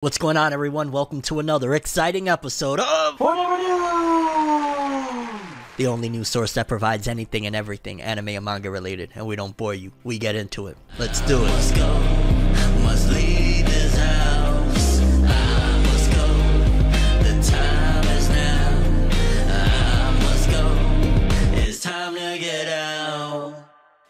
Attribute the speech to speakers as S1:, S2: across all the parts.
S1: What's going on, everyone? Welcome to another exciting episode of Forever News! The only news source that provides anything and everything anime and manga related, and we don't bore you. We get into it. Let's do it. Must go, must leave this house. I must go. The time is now. I must go. It's time to get out.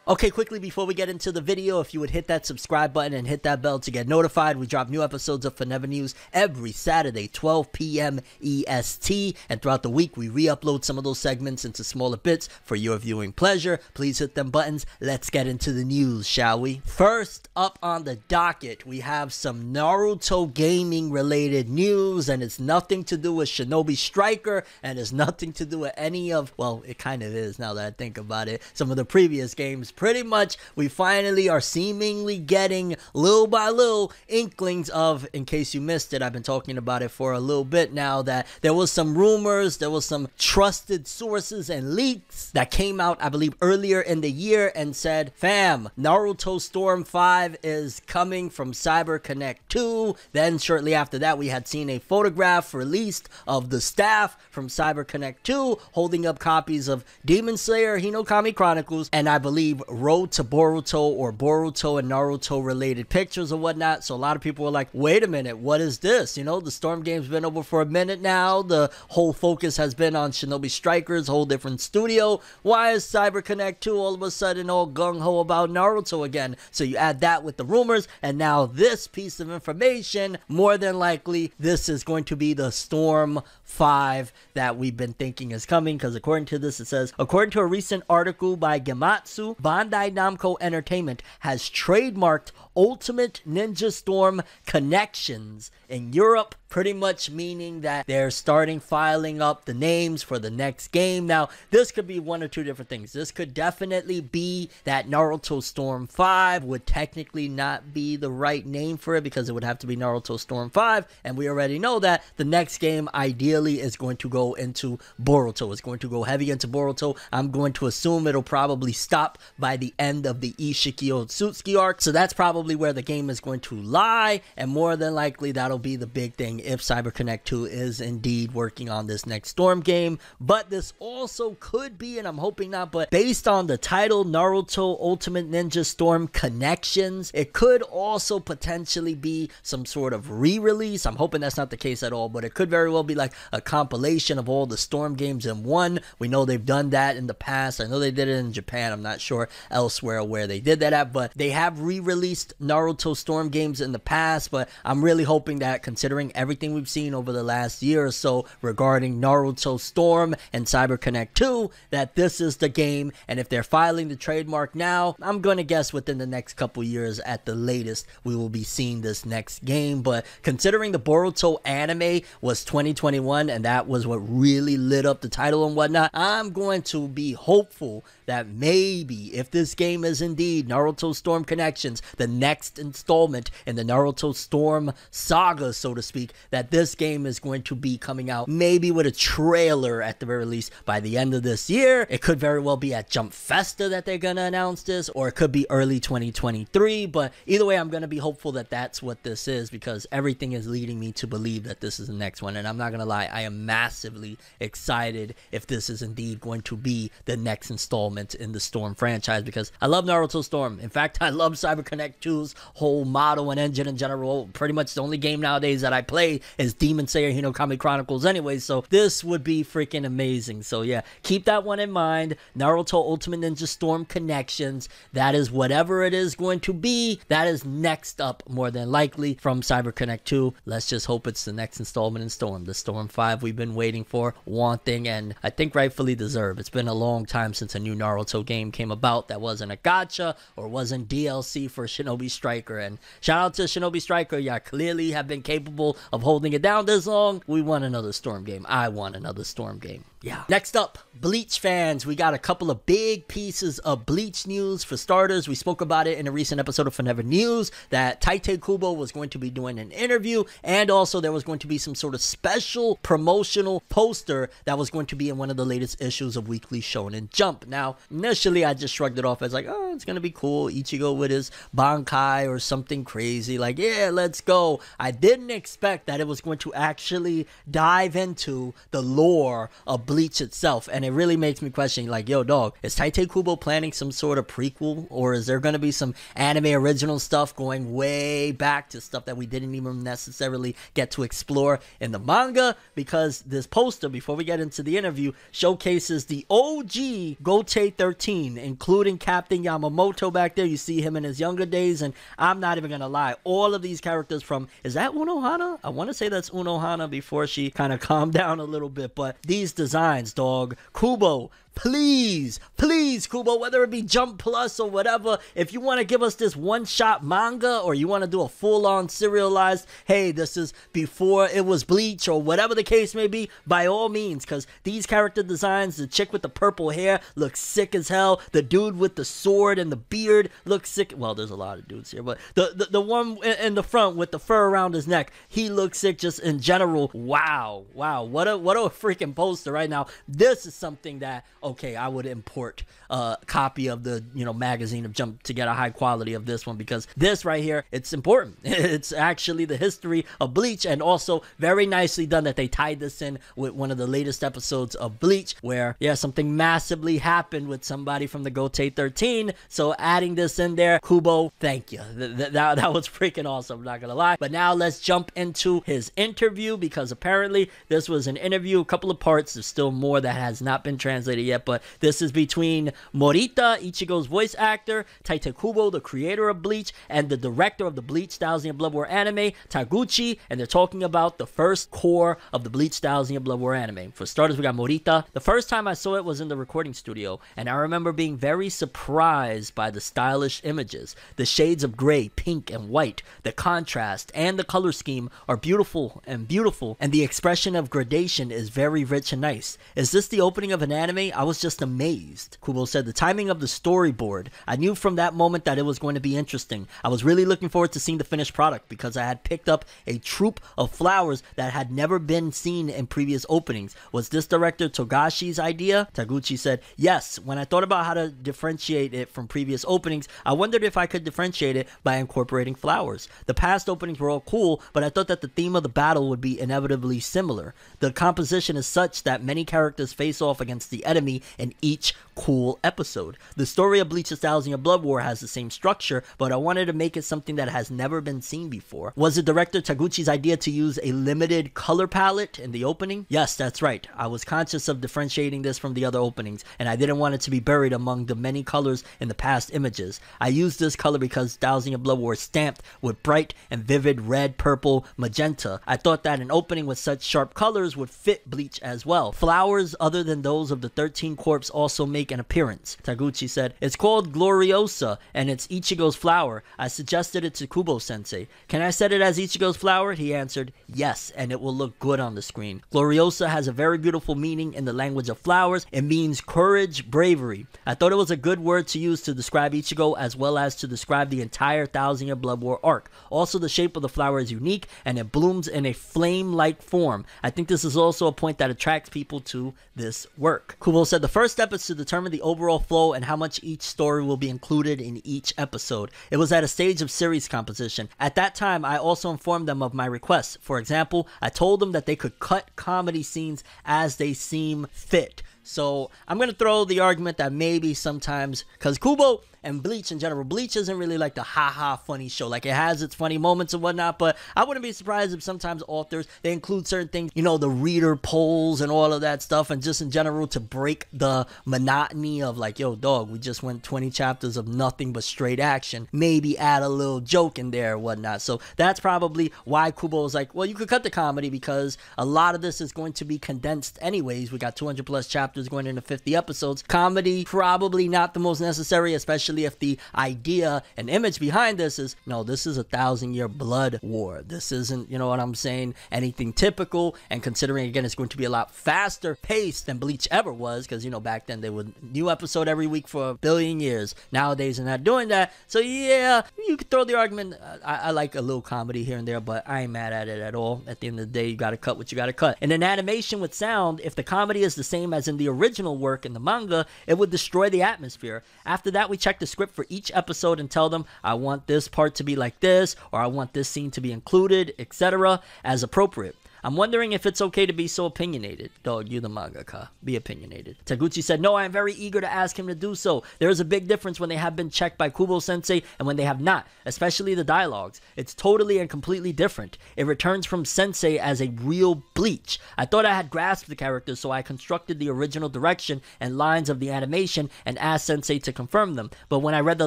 S1: Okay, quickly before we get into the video, if you would hit that subscribe button and hit that bell to get notified. We drop new episodes of Forever News every Saturday, 12 p.m. EST. And throughout the week, we re-upload some of those segments into smaller bits for your viewing pleasure. Please hit them buttons. Let's get into the news, shall we? First up on the docket, we have some Naruto gaming related news. And it's nothing to do with Shinobi Striker. And it's nothing to do with any of, well, it kind of is now that I think about it, some of the previous games. Pretty much, we finally are seemingly getting little by little inklings of, in case you missed it, I've been talking about it for a little bit now, that there was some rumors, there was some trusted sources and leaks that came out, I believe, earlier in the year and said, fam, Naruto Storm 5 is coming from CyberConnect 2. Then shortly after that, we had seen a photograph released of the staff from CyberConnect 2 holding up copies of Demon Slayer Hinokami Chronicles, and I believe Road to Boruto or Boruto and Naruto related pictures or whatnot. So a lot of people were like, wait a minute, what is this? You know, the Storm game's been over for a minute now. The whole focus has been on Shinobi Striker's whole different studio. Why is CyberConnect 2 all of a sudden all gung-ho about Naruto again? So you add that with the rumors, and now this piece of information, more than likely, this is going to be the Storm 5 that we've been thinking is coming, because according to this, it says, according to a recent article by Gematsu, Bandai Namco Entertainment has trademarked Ultimate Ninja Storm Connections in Europe, pretty much meaning that they're starting filing up the names for the next game. Now, this could be one or two different things. This could definitely be that Naruto Storm 5 would technically not be the right name for it, because it would have to be Naruto Storm 5, and we already know that the next game ideally is going to go into Boruto. It's going to go heavy into Boruto. I'm going to assume it'll probably stop by the end of the Ishiki Otsutsuki arc, so that's probably where the game is going to lie, and more than likely that'll be the big thing if CyberConnect 2 is indeed working on this next Storm game. But this also could be, and I'm hoping not, but based on the title Naruto Ultimate Ninja Storm Connections, it could also potentially be some sort of re-release. I'm hoping that's not the case at all, but it could very well be like a compilation of all the Storm games in one. We know they've done that in the past. I know they did it in Japan. I'm not sure elsewhere where they did that at, but they have re-released Naruto Storm games in the past. But I'm really hoping that, considering everything we've seen over the last year or so regarding Naruto Storm and CyberConnect 2, that this is the game. And if they're filing the trademark now, I'm going to guess within the next couple years at the latest we will be seeing this next game. But considering the Boruto anime was 2021 and that was what really lit up the title and whatnot, I'm going to be hopeful that maybe if this game is indeed Naruto Storm Connections, the next installment in the Naruto Storm saga, so to speak, that this game is going to be coming out maybe with a trailer at the very least by the end of this year. It could very well be at Jump Festa that they're going to announce this, or it could be early 2023, but either way, I'm going to be hopeful that that's what this is, because everything is leading me to believe that this is the next one. And I'm not going to lie, I am massively excited if this is indeed going to be the next installment in the Storm franchise, because I love Naruto Storm. In fact, I love CyberConnect 2's whole model and engine in general. Pretty much the only game nowadays that I play is Demon Slayer Hinokami Chronicles anyway, so this would be freaking amazing. So yeah, keep that one in mind. Naruto Ultimate Ninja Storm Connections, that is whatever it is going to be, that is next up more than likely from CyberConnect 2. Let's just hope it's the next installment in Storm, the Storm 5 we've been waiting for, wanting, and I think rightfully deserve. It's been a long time since a new Naruto game came about that wasn't a gacha or wasn't DLC for Shinobi Striker. And shout out to Shinobi Striker, y'all clearly have been capable of holding it down this long. We want another Storm game. I want another Storm game. Yeah. Next up, Bleach fans. We got a couple of big pieces of Bleach news. For starters, we spoke about it in a recent episode of Forever News that Tite Kubo was going to be doing an interview, and also there was going to be some sort of special promotional poster that was going to be in one of the latest issues of Weekly Shonen Jump. Now, Now, initially, I just shrugged it off as like, oh, it's gonna be cool. Ichigo with his Bankai or something crazy. Like, yeah, let's go. I didn't expect that it was going to actually dive into the lore of Bleach itself. And it really makes me question, like, yo, dog, is Tite Kubo planning some sort of prequel? Or is there gonna be some anime original stuff going way back to stuff that we didn't even necessarily get to explore in the manga? Because this poster, before we get into the interview, showcases the OG Gotei 13, including Captain Yamamoto back there. You see him in his younger days, and I'm not even gonna lie, all of these characters from, is that Unohana? I want to say that's Unohana before she kind of calmed down a little bit, but these designs, dog, Kubo, please Kubo, whether it be Jump Plus or whatever, if you want to give us this one-shot manga, or you want to do a full-on serialized, hey, this is before it was Bleach, or whatever the case may be, by all means, because these character designs, the chick with the purple hair looks sick as hell, the dude with the sword and the beard looks sick. Well, there's a lot of dudes here, but the one in the front with the fur around his neck, he looks sick just in general. Wow, what a freaking poster right now. This is something that, okay, I would import a copy of the, magazine of Jump to get a high quality of this one, because this right here, it's important. It's actually the history of Bleach, and also very nicely done that they tied this in with one of the latest episodes of Bleach, where, yeah, something massively happened with somebody from the Gotei 13, so adding this in there, Kubo, thank you. That was freaking awesome, I'm not gonna lie. But now let's jump into his interview, because apparently this was an interview, a couple of parts, there's still more that has not been translated yet, but this is between Morita, Ichigo's voice actor, Tite Kubo, the creator of Bleach, and the director of the Bleach Thousand Year Blood War anime, Taguchi, and they're talking about the first core of the Bleach Thousand Year Blood War anime. For starters, we got Morita. The first time I saw it was in the recording studio, and I remember being very surprised by the stylish images. The shades of gray, pink, and white, the contrast, and the color scheme are beautiful, and the expression of gradation is very rich and nice. Is this the opening of an anime? I was just amazed. Kubo said, the timing of the storyboard, I knew from that moment that it was going to be interesting. I was really looking forward to seeing the finished product, because I had picked up a troop of flowers that had never been seen in previous openings. Was this director Togashi's idea? Taguchi said, yes. When I thought about how to differentiate it from previous openings, I wondered if I could differentiate it by incorporating flowers. The past openings were all cool, but I thought that the theme of the battle would be inevitably similar. The composition is such that many characters face off against the enemy in each cool episode. The story of Bleach's Thousand Year Blood War has the same structure, but I wanted to make it something that has never been seen before. Was it director Taguchi's idea to use a limited color palette in the opening? Yes, that's right. I was conscious of differentiating this from the other openings, and I didn't want it to be buried among the many colors in the past images. I used this color because Thousand Year Blood War is stamped with bright and vivid red, purple, magenta. I thought that an opening with such sharp colors would fit Bleach as well. Flowers other than those of the 13 Corps also make an appearance. Taguchi said, it's called Gloriosa, and it's Ichigo's flower. I suggested it to Kubo-sensei. Can I set it as Ichigo's flower? He answered, yes, and it will look good on the screen. Gloriosa has a very beautiful meaning in the language of flowers. It means courage, bravery. I thought it was a good word to use to describe Ichigo, as well as to describe the entire Thousand Year Blood War arc. Also, the shape of the flower is unique, and it blooms in a flame-like form. I think this is also a point that attracts people to this work. Kubo said, the first step is to determine the overall flow and how much each story will be included in each episode. It was at a stage of series composition. At that time, I also informed them of my requests. For example, I told them that they could cut comedy scenes as they seem fit. So I'm going to throw the argument that maybe sometimes, because Kubo and Bleach in general, Bleach isn't really like the haha funny show. Like, it has its funny moments and whatnot, but I wouldn't be surprised if sometimes authors, they include certain things, the reader polls and all of that stuff, and just in general to break the monotony of like, yo dog, we just went 20 chapters of nothing but straight action, maybe add a little joke in there or whatnot. So that's probably why Kubo is like, well, you could cut the comedy, because a lot of this is going to be condensed anyways. We got 200 plus chapters going into 50 episodes. Comedy probably not the most necessary, especially especially if the idea and image behind this is, no, this is a 1,000-year blood war. This isn't, you know what I'm saying, anything typical. And considering, again, it's going to be a lot faster paced than Bleach ever was, because, you know, back then they would new episode every week for a billion years. Nowadays they're not doing that. So yeah, you could throw the argument. I like a little comedy here and there, but I ain't mad at it at all. At the end of the day, you gotta cut what you gotta cut. And in animation with sound, if the comedy is the same as in the original work in the manga, it would destroy the atmosphere. After that, we check the script for each episode and tell them, I want this part to be like this, or I want this scene to be included, etc., as appropriate. I'm wondering if it's okay to be so opinionated. Dog, you the mangaka. Be opinionated. Taguchi said, no, I am very eager to ask him to do so. There is a big difference when they have been checked by Kubo-sensei and when they have not, especially the dialogues. It's totally and completely different. It returns from sensei as a real Bleach. I thought I had grasped the characters, so I constructed the original direction and lines of the animation and asked sensei to confirm them. But when I read the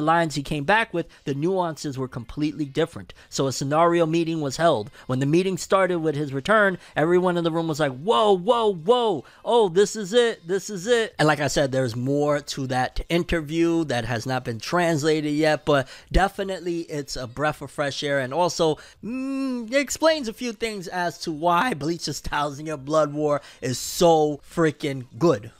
S1: lines he came back with, the nuances were completely different. So a scenario meeting was held. When the meeting started with his return, everyone in the room was like, whoa, whoa, whoa. Oh, this is it. This is it. And like I said, there's more to that interview that has not been translated yet, but definitely it's a breath of fresh air. And also, it explains a few things as to why Bleach's 1,000-Year Blood War is so freaking good.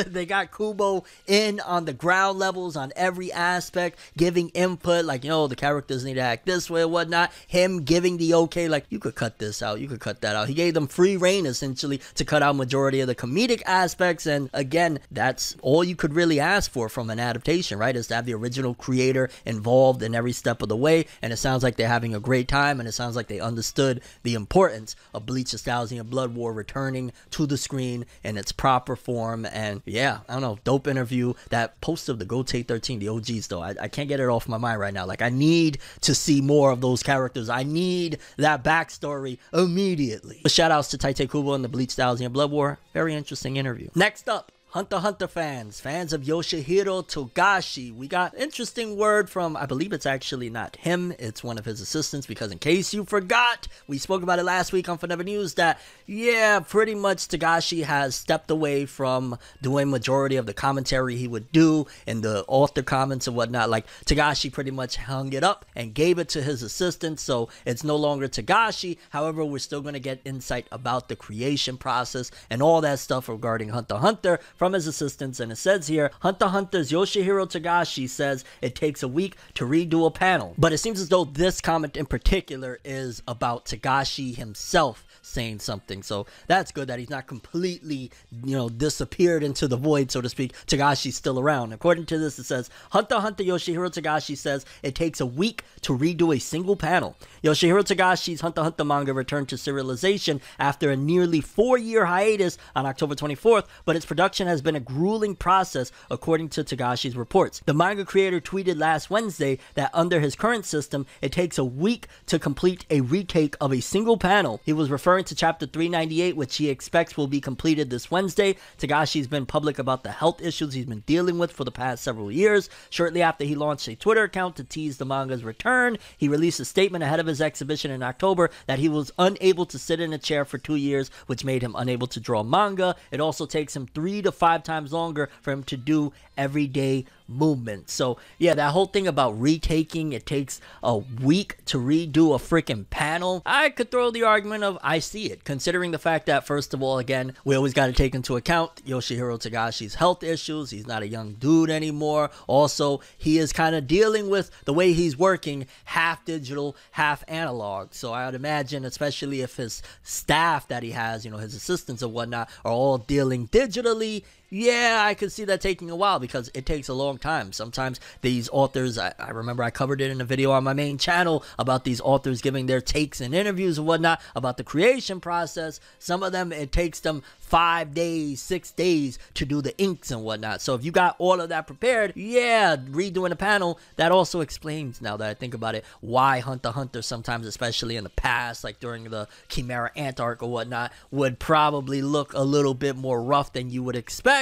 S1: They got Kubo in on the ground levels on every aspect, giving input, like, you know, the characters need to act this way or whatnot. Him giving the okay, like, you could cut this out, you could cut that out. He gave them free reign essentially to cut out majority of the comedic aspects. And again, that's all you could really ask for from an adaptation, right? Is to have the original creator involved in every step of the way. And it sounds like they're having a great time, and it sounds like they understood the importance of Bleach's 1,000-Year Blood War returning to the screen in its proper form. And yeah, I don't know, dope interview. That post of the Gotei 13, the OGs though, I can't get it off my mind right now. Like, I need to see more of those characters. I need that backstory immediately. Shout outs to Tite Kubo and the Bleach 1,000-Year Blood War. Very interesting interview. Next up, Hunter x Hunter fans of Yoshihiro Togashi. We got interesting word from, I believe it's actually not him, it's one of his assistants, because in case you forgot, we spoke about it last week on Forever News that, yeah, pretty much Togashi has stepped away from doing majority of the commentary he would do in the author comments and whatnot. Like, Togashi pretty much hung it up and gave it to his assistant, so it's no longer Togashi. However, we're still going to get insight about the creation process and all that stuff regarding Hunter x Hunter from his assistants. And it says here, Hunter x Hunter's Yoshihiro Togashi says it takes a week to redo a panel. But it seems as though this comment in particular is about Togashi himself saying something. So that's good that he's not completely, you know, disappeared into the void, so to speak. Togashi's still around. According to this, it says, Hunter x Hunter Yoshihiro Togashi says it takes a week to redo a single panel. Yoshihiro Togashi's Hunter x Hunter manga returned to serialization after a nearly 4-year hiatus on October 24th, but its production has been a grueling process, according to Togashi's reports. The manga creator tweeted last Wednesday that under his current system, it takes a week to complete a retake of a single panel. He was referring to chapter 398, which he expects will be completed this Wednesday. Togashi's been public about the health issues he's been dealing with for the past several years. Shortly after he launched a Twitter account to tease the manga's return, he released a statement ahead of his exhibition in October that he was unable to sit in a chair for 2 years, which made him unable to draw manga. It also takes him 3 to 5 times longer for him to do everyday movement. So yeah, that whole thing about retaking, it takes a week to redo a freaking panel. I could throw the argument of I see it, considering the fact that, first of all, again, we always got to take into account Yoshihiro Togashi's health issues. He's not a young dude anymore. Also, he is kind of dealing with the way he's working, half digital, half analog. So I would imagine, especially if his staff that he has, you know, his assistants and whatnot, are all dealing digitally, yeah, I could see that taking a while because it takes a long time. Sometimes these authors, I remember I covered it in a video on my main channel about these authors giving their takes and interviews and whatnot about the creation process. Some of them, it takes them 5 days, 6 days to do the inks and whatnot. So if you got all of that prepared, yeah, redoing a panel, that also explains, now that I think about it, why Hunter x Hunter sometimes, especially in the past, like during the Chimera Ant arc or whatnot, would probably look a little bit more rough than you would expect.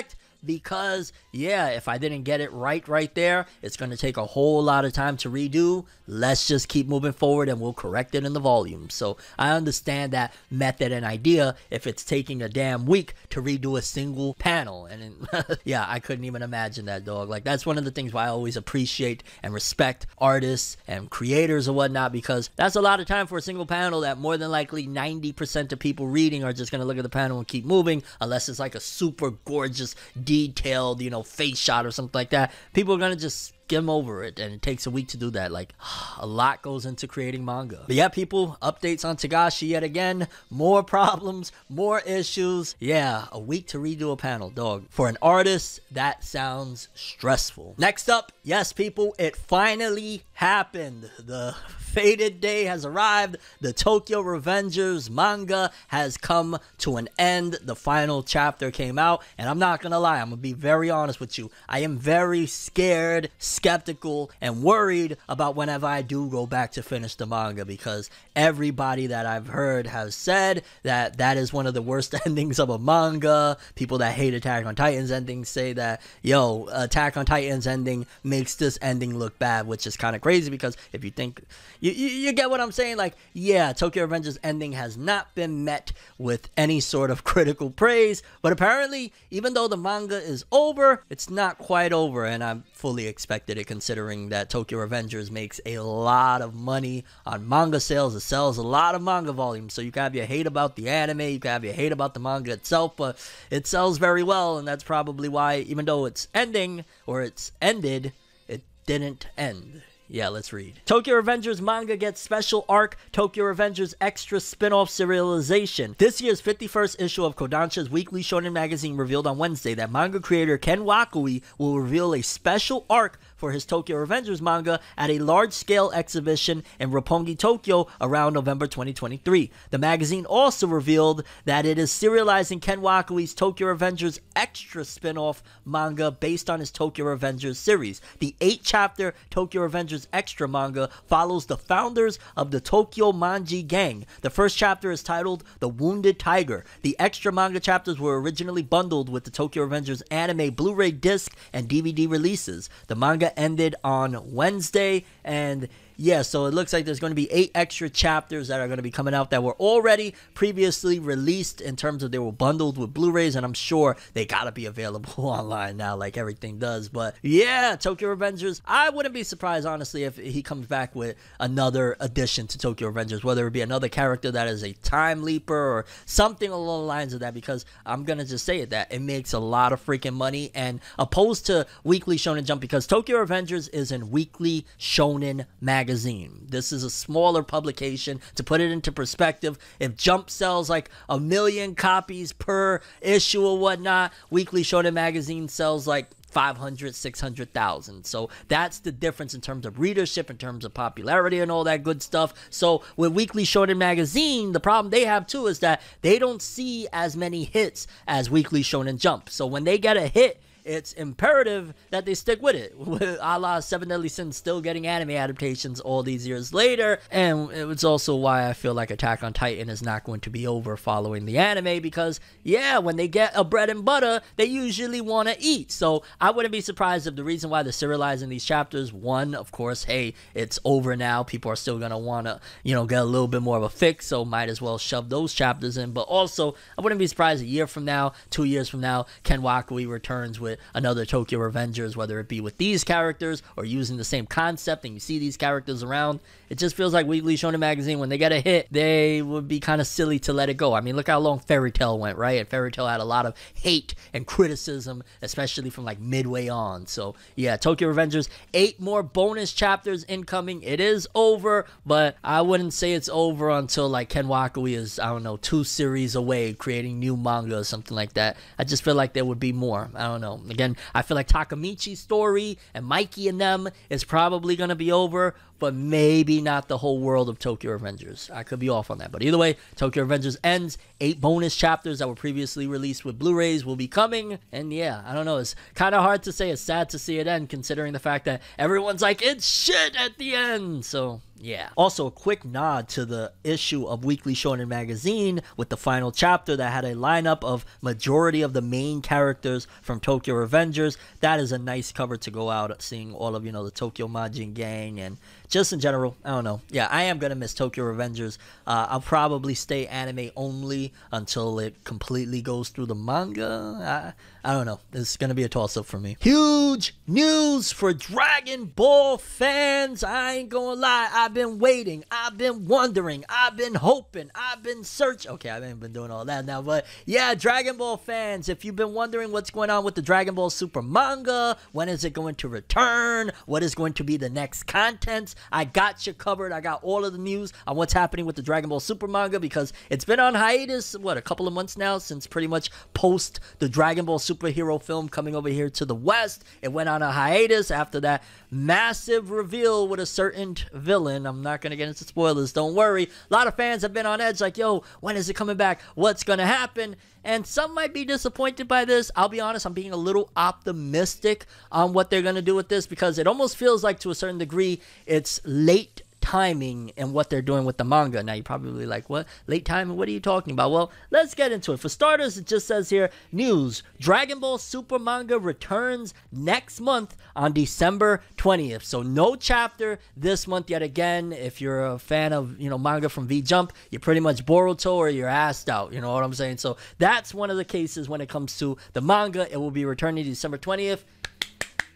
S1: because, yeah, if I didn't get it right there, it's going to take a whole lot of time to redo. Let's just keep moving forward and we'll correct it in the volume. So I understand that method and idea if it's taking a damn week to redo a single panel. And yeah, I couldn't even imagine that, dog. Like, that's one of the things why I always appreciate and respect artists and creators or whatnot, because that's a lot of time for a single panel that more than likely 90% of people reading are just going to look at the panel and keep moving, unless it's like a super gorgeous, detailed, you know, face shot or something like that. People are going to just skim over it, and it takes a week to do that. Like, a lot goes into creating manga. But yeah, people, updates on Togashi yet again. More problems, more issues. Yeah, a week to redo a panel, dog. For an artist, that sounds stressful. Next up, yes, people, it finally happened. The fated day has arrived. The Tokyo Revengers manga has come to an end. The final chapter came out, and I'm not gonna lie, I'm gonna be very honest with you. I am very scared, skeptical, and worried about whenever I do go back to finish the manga, because everybody that I've heard has said that that is one of the worst endings of a manga. People that hate Attack on Titan's ending say that, yo, Attack on Titan's ending makes this ending look bad, which is kind of crazy, because if you think, you get what I'm saying? Like, yeah, Tokyo Revengers ending has not been met with any sort of critical praise, but apparently, even though the manga is over, it's not quite over, and I fully expected it, considering that Tokyo Revengers makes a lot of money on manga sales. It sells a lot of manga volumes, so you can have your hate about the anime, you can have your hate about the manga itself, but it sells very well, and that's probably why, even though it's ending, or it's ended, it didn't end. Yeah, let's read. Tokyo Revengers manga gets special arc, Tokyo Revengers extra spin-off serialization. This year's 51st issue of Kodansha's weekly shonen magazine revealed on Wednesday that manga creator Ken Wakui will reveal a special arc for his Tokyo Revengers manga at a large-scale exhibition in Roppongi, Tokyo around November 2023. The magazine also revealed that it is serializing Ken Wakui's Tokyo Revengers extra spin-off manga based on his Tokyo Revengers series. The 8-chapter Tokyo Revengers extra manga follows the founders of the Tokyo Manji Gang. The first chapter is titled The Wounded Tiger. The extra manga chapters were originally bundled with the Tokyo Revengers anime Blu-ray disc and DVD releases. The manga ended on Wednesday, and yeah, so it looks like there's going to be 8 extra chapters that are going to be coming out that were already previously released, in terms of they were bundled with Blu-rays, and I'm sure they gotta be available online now like everything does. But yeah, Tokyo Revengers, I wouldn't be surprised, honestly, if he comes back with another addition to Tokyo Revengers, whether it be another character that is a time leaper or something along the lines of that, because I'm gonna just say it, that it makes a lot of freaking money, and opposed to Weekly Shonen Jump, because Tokyo Revengers is in Weekly Shonen Magazine. This is a smaller publication. To put it into perspective, if Jump sells like 1 million copies per issue or whatnot, Weekly Shonen Magazine sells like 500, 600,000. So that's the difference in terms of readership, in terms of popularity and all that good stuff. So with Weekly Shonen Magazine, the problem they have too is that they don't see as many hits as Weekly Shonen Jump. So when they get a hit, it's imperative that they stick with it. A la Seven Deadly Sins still getting anime adaptations all these years later. And it's also why I feel like Attack on Titan is not going to be over following the anime, because, yeah, when they get a bread and butter, they usually want to eat. So I wouldn't be surprised if the reason why they're serializing these chapters, one, of course, hey, it's over now. People are still going to want to, you know, get a little bit more of a fix, so might as well shove those chapters in. But also, I wouldn't be surprised a year from now, 2 years from now, Ken Wakui returns with another Tokyo Revengers, whether it be with these characters or using the same concept, and you see these characters around. It just feels like Weekly Shonen Magazine, when they get a hit, they would be kind of silly to let it go. I mean, look how long Fairy Tail went, right? And Fairy Tail had a lot of hate and criticism, especially from like midway on. So yeah, Tokyo Revengers, 8 more bonus chapters incoming. It is over, but I wouldn't say it's over until like Ken Wakui is, I don't know, 2 series away creating new manga or something like that. I just feel like there would be more. I don't know. Again, I feel like Takamichi's story and Mikey and them is probably going to be over, but maybe not the whole world of Tokyo Revengers. I could be off on that. But either way, Tokyo Revengers ends. 8 bonus chapters that were previously released with Blu-rays will be coming. And yeah, I don't know. It's kind of hard to say. It's sad to see it end, considering the fact that everyone's like, it's shit at the end. So yeah. Also, a quick nod to the issue of Weekly Shonen Magazine with the final chapter that had a lineup of majority of the main characters from Tokyo Revengers. That is a nice cover to go out, seeing all of, the Tokyo Majin gang, and just in general, I don't know. Yeah, I am going to miss Tokyo Revengers. I'll probably stay anime only until it completely goes through the manga. I don't know. It's going to be a toss-up for me. Huge news for Dragon Ball fans. I ain't going to lie. I've been waiting. I've been wondering. I've been hoping. I've been searching. Okay, I haven't been doing all that now. But yeah, Dragon Ball fans, if you've been wondering what's going on with the Dragon Ball Super manga, when is it going to return? What is going to be the next content? I got you covered. I got all of the news on what's happening with the Dragon Ball Super manga, because it's been on hiatus, a couple of months now, since pretty much post the Dragon Ball superhero film coming over here to the West. It went on a hiatus after that massive reveal with a certain villain. I'm not going to get into spoilers, don't worry. A lot of fans have been on edge like, yo, when is it coming back? What's going to happen? And some might be disappointed by this. I'll be honest, I'm being a little optimistic on what they're going to do with this, because it almost feels like, to a certain degree, it's late timing and what they're doing with the manga. Now, you're probably like, what? Late timing? What are you talking about? Well, let's get into it. For starters, it just says here, news, Dragon Ball Super manga returns next month on December 20th. So no chapter this month yet again. If you're a fan of, manga from V-Jump, you're pretty much Boruto or you're assed out. You know what I'm saying? So that's one of the cases when it comes to the manga. It will be returning December 20th.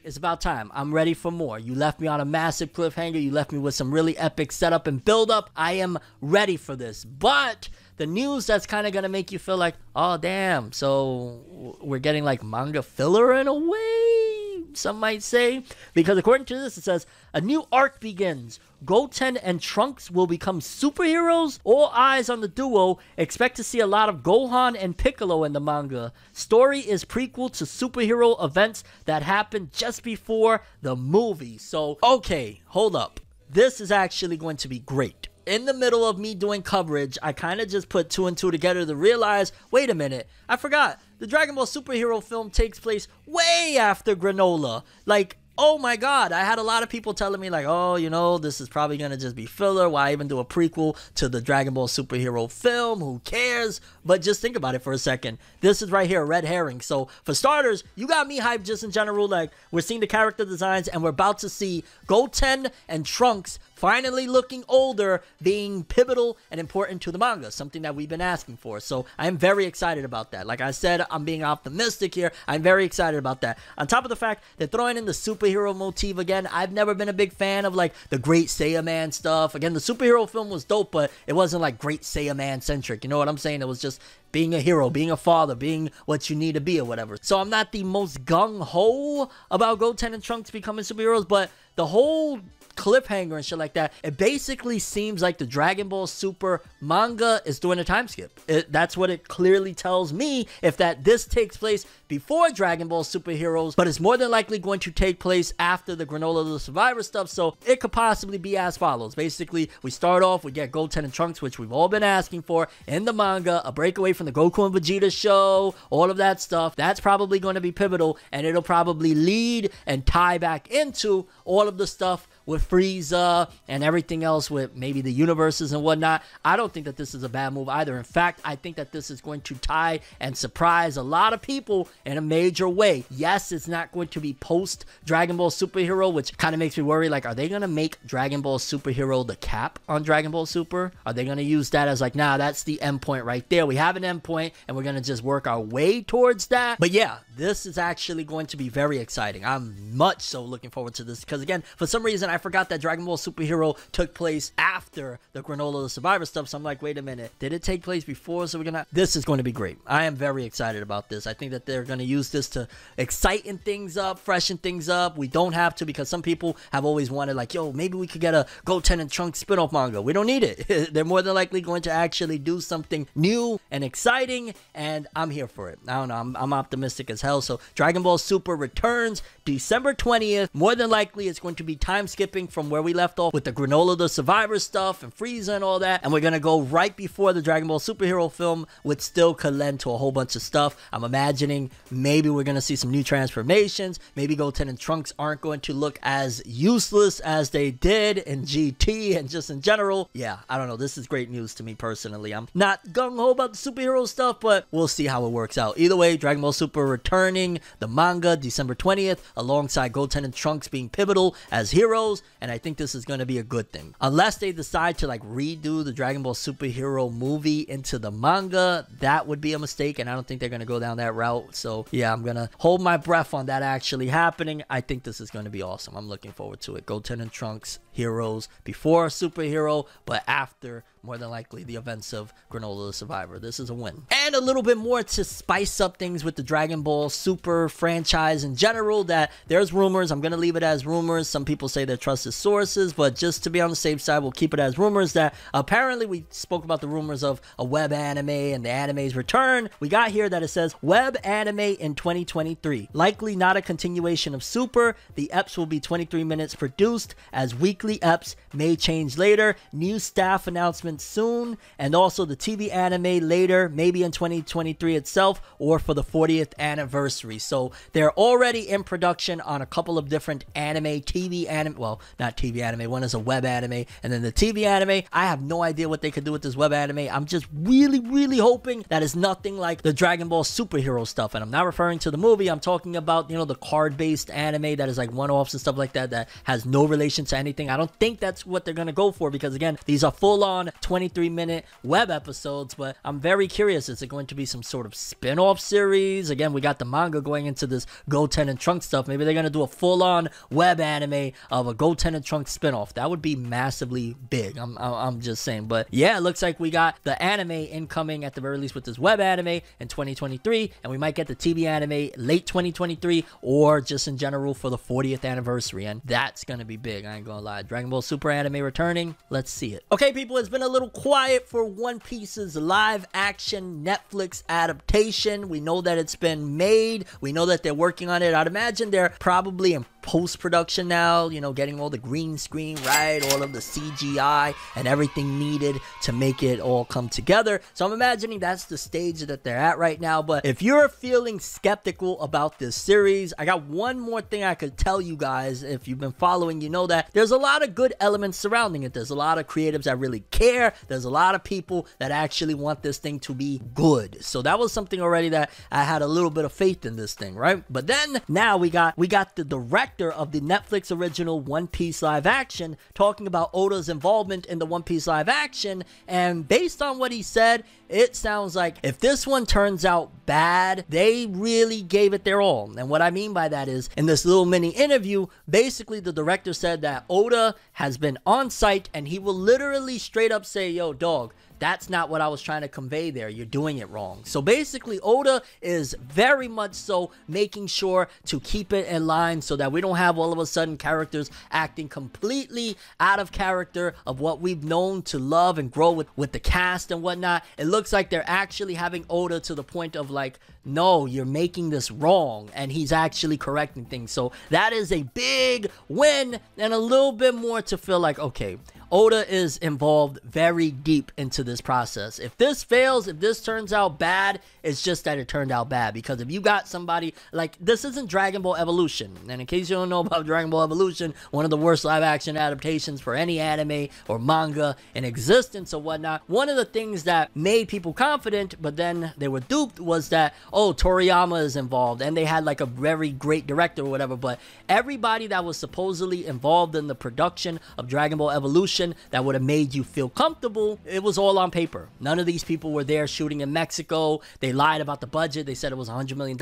S1: It's about time. I'm ready for more. You left me on a massive cliffhanger. You left me with some really epic setup and build up. I am ready for this. But the news that's kind of going to make you feel like, oh, damn. So we're getting like manga filler in a way, some might say. Because according to this, it says, a new arc begins. Goten and Trunks will become superheroes. All eyes on the duo. Expect to see a lot of Gohan and Piccolo in the manga. Story is prequel to superhero events that happened just before the movie. So, okay, hold up. This is actually going to be great. In the middle of me doing coverage, I kind of just put 2 and 2 together to realize, wait a minute, I forgot. The Dragon Ball superhero film takes place way after Granola. Like, oh my god, I had a lot of people telling me like, oh, this is probably going to just be filler. Why even do a prequel to the Dragon Ball superhero film? Who cares? But just think about it for a second. This is right here, a red herring. So for starters, you got me hyped just in general. Like, we're seeing the character designs and we're about to see Goten and Trunks finally looking older, being pivotal and important to the manga, something that we've been asking for. So I'm very excited about that. Like I said, I'm being optimistic here. I'm very excited about that. On top of the fact they're throwing in the superhero motif again. I've never been a big fan of like the Great Saiyaman stuff. Again, the superhero film was dope, but it wasn't like Great Saiyaman centric. You know what I'm saying? It was just being a hero, being a father, being what you need to be or whatever. So I'm not the most gung-ho about Goten and Trunks becoming superheroes, but the whole cliffhanger and shit like that, it basically seems like the Dragon Ball Super manga is doing a time skip. That's what it clearly tells me, if that this takes place before Dragon Ball Superheroes, but it's more than likely going to take place after the Granola the Survivor stuff. So it could possibly be as follows. Basically, we start off, we get Goten and Trunks, which we've all been asking for in the manga, a breakaway from the Goku and Vegeta show, all of that stuff. That's probably going to be pivotal, and it'll probably lead and tie back into all of the stuff with Frieza and everything else with maybe the universes and whatnot. I don't think that this is a bad move either. In fact, I think that this is going to tie and surprise a lot of people in a major way. Yes, it's not going to be post Dragon Ball Superhero, which kind of makes me worry. Like, are they going to make Dragon Ball Superhero the cap on Dragon Ball Super? Are they going to use that as like, nah, that's the end point right there. We have an end point and we're going to just work our way towards that. But yeah, this is actually going to be very exciting. I'm much so looking forward to this because, again, for some reason, I forgot that Dragon Ball Superhero took place after the Granola the Survivor stuff. So I'm like, wait a minute, did it take place before? So this is going to be great. I am very excited about this. I think that they're going to use this to exciting things up, freshen things up. We don't have to, because some people have always wanted like, yo, maybe we could get a Goten and Trunks spin-off manga. We don't need it. They're more than likely going to actually do something new and exciting, and I'm here for it. I don't know, I'm optimistic as hell. So Dragon Ball Super returns December 20th. More than likely, it's going to be time skipping from where we left off with the Granola the Survivor stuff and Frieza and all that. And we're going to go right before the Dragon Ball superhero film, which still could lend to a whole bunch of stuff. I'm imagining maybe we're going to see some new transformations. Maybe Goten and Trunks aren't going to look as useless as they did in GT and just in general. Yeah, I don't know. This is great news to me personally. I'm not gung-ho about the superhero stuff, but we'll see how it works out. Either way, Dragon Ball Super returning, the manga, December 20th, alongside Goten and Trunks being pivotal as heroes, and I think this is going to be a good thing. Unless they decide to like redo the Dragon Ball superhero movie into the manga, that would be a mistake, and I don't think they're going to go down that route. So yeah, I'm going to hold my breath on that actually happening. I think this is going to be awesome. I'm looking forward to it. Goten and Trunks, heroes before a superhero, but after more than likely the events of Granola the Survivor. This is a win. And a little bit more to spice up things with the Dragon Ball Super franchise in general, that there's rumors. I'm going to leave it as rumors. Some people say they're trusted sources, but just to be on the safe side, we'll keep it as rumors that apparently we spoke about the rumors of a web anime and the anime's return. We got here that it says web anime in 2023. Likely not a continuation of Super. The eps will be 23 minutes produced as weekly eps, may change later. New staff announcement soon, and also the TV anime later, maybe in 2023 itself or for the 40th anniversary. So they're already in production on a couple of different TV anime, well, not TV anime, one is a web anime, and then the TV anime. I have no idea what they could do with this web anime. I'm just really hoping that it's nothing like the Dragon Ball superhero stuff, and I'm not referring to the movie. I'm talking about, you know, the card-based anime that is like one-offs and stuff like that, that has no relation to anything. I don't think that's what they're gonna go for, because again, these are full-on 23-minute web episodes, but I'm very curious. Is it going to be some sort of spin-off series? Again, we got the manga going into this Goten and Trunks stuff. Maybe they're going to do a full-on web anime of a Goten and Trunks spin-off. That would be massively big. I'm just saying. But yeah, it looks like we got the anime incoming at the very least with this web anime in 2023, and we might get the TV anime late 2023 or just in general for the 40th anniversary, and that's going to be big. I ain't gonna lie. Dragon Ball Super anime returning. Let's see it. Okay, people, it's been a little quiet for One Piece's live action Netflix adaptation. We know that it's been made. We know that they're working on it. I'd imagine they're probably in post-production now, you know, getting all the green screen right, all of the CGI and everything needed to make it all come together. So I'm imagining that's the stage that they're at right now. But if you're feeling skeptical about this series, I got one more thing I could tell you guys. If you've been following, you know that there's a lot of good elements surrounding it. There's a lot of creatives that really care. There's a lot of people that actually want this thing to be good. So that was something already that I had a little bit of faith in this thing, right? But then now we got the director of the Netflix original One Piece live action talking about Oda's involvement in the One Piece live action, and based on what he said, it sounds like if this one turns out bad, they really gave it their all. And what I mean by that is, in this little mini interview, basically the director said that Oda has been on site and he will literally straight up say, yo, dog, that's not what I was trying to convey there. You're doing it wrong. So basically, Oda is very much so making sure to keep it in line so that we don't have all of a sudden characters acting completely out of character of what we've known to love and grow with the cast and whatnot. It looks like they're actually having Oda to the point of like, no, you're making this wrong, and he's actually correcting things. So that is a big win and a little bit more to feel like, okay, Oda is involved very deep into this process. If this fails, if this turns out bad, it's just that it turned out bad. Because if you got somebody like, this isn't Dragon Ball Evolution, and in case you don't know about Dragon Ball Evolution, one of the worst live action adaptations for any anime or manga in existence or whatnot, one of the things that made people confident but then they were duped was that, oh, Toriyama is involved and they had like a very great director or whatever. But everybody that was supposedly involved in the production of Dragon Ball Evolution that would have made you feel comfortable, it was all on paper. None of these people were there shooting in Mexico. They lied about the budget. They said it was $100 million.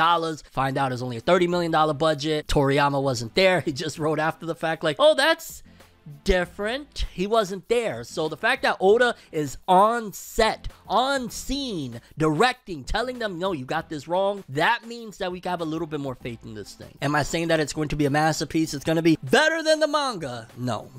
S1: Find out it was only a $30 million budget. Toriyama wasn't there. He just wrote after the fact like, oh, that's different. He wasn't there. So the fact that Oda is on set, on scene, directing, telling them, no, you got this wrong, that means that we have a little bit more faith in this thing. Am I saying that it's going to be a masterpiece? It's going to be better than the manga? No.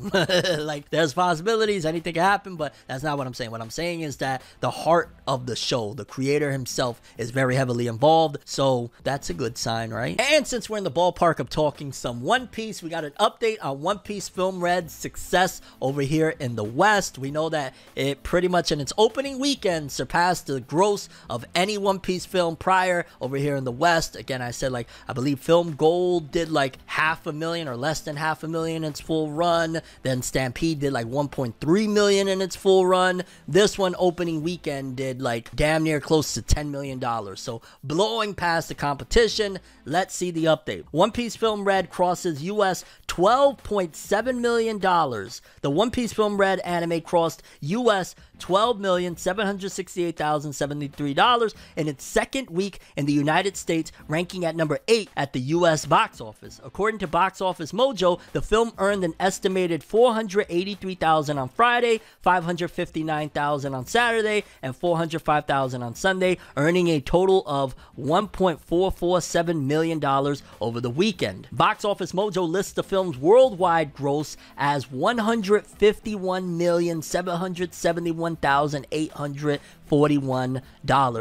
S1: Like, there's possibilities, anything can happen, but that's not what I'm saying. What I'm saying is that the heart of the show, the creator himself, is very heavily involved, so that's a good sign, right? And since we're in the ballpark of talking some One Piece, we got an update on One Piece Film Red's success over here in the West. We know that it pretty much in its opening weekend surpassed the gross of any One Piece film prior over here in the West. Again, I said, like, I believe Film Gold did like 500,000 or less than 500,000 in its full run. Then Stampede did like 1.3 million in its full run. This one opening weekend did like damn near close to $10 million. So blowing past the competition. Let's see the update. One Piece Film Red crosses US $12.7 million. The One Piece Film Red anime crossed US $12,768,073 in its second week in the United States, ranking at number 8 at the US box office. According to Box Office Mojo, the film earned an estimated $483,000 on Friday, $559,000 on Saturday, and $405,000 on Sunday, earning a total of $1.447 million over the weekend. Box Office Mojo lists the film's worldwide gross as $151,771,841.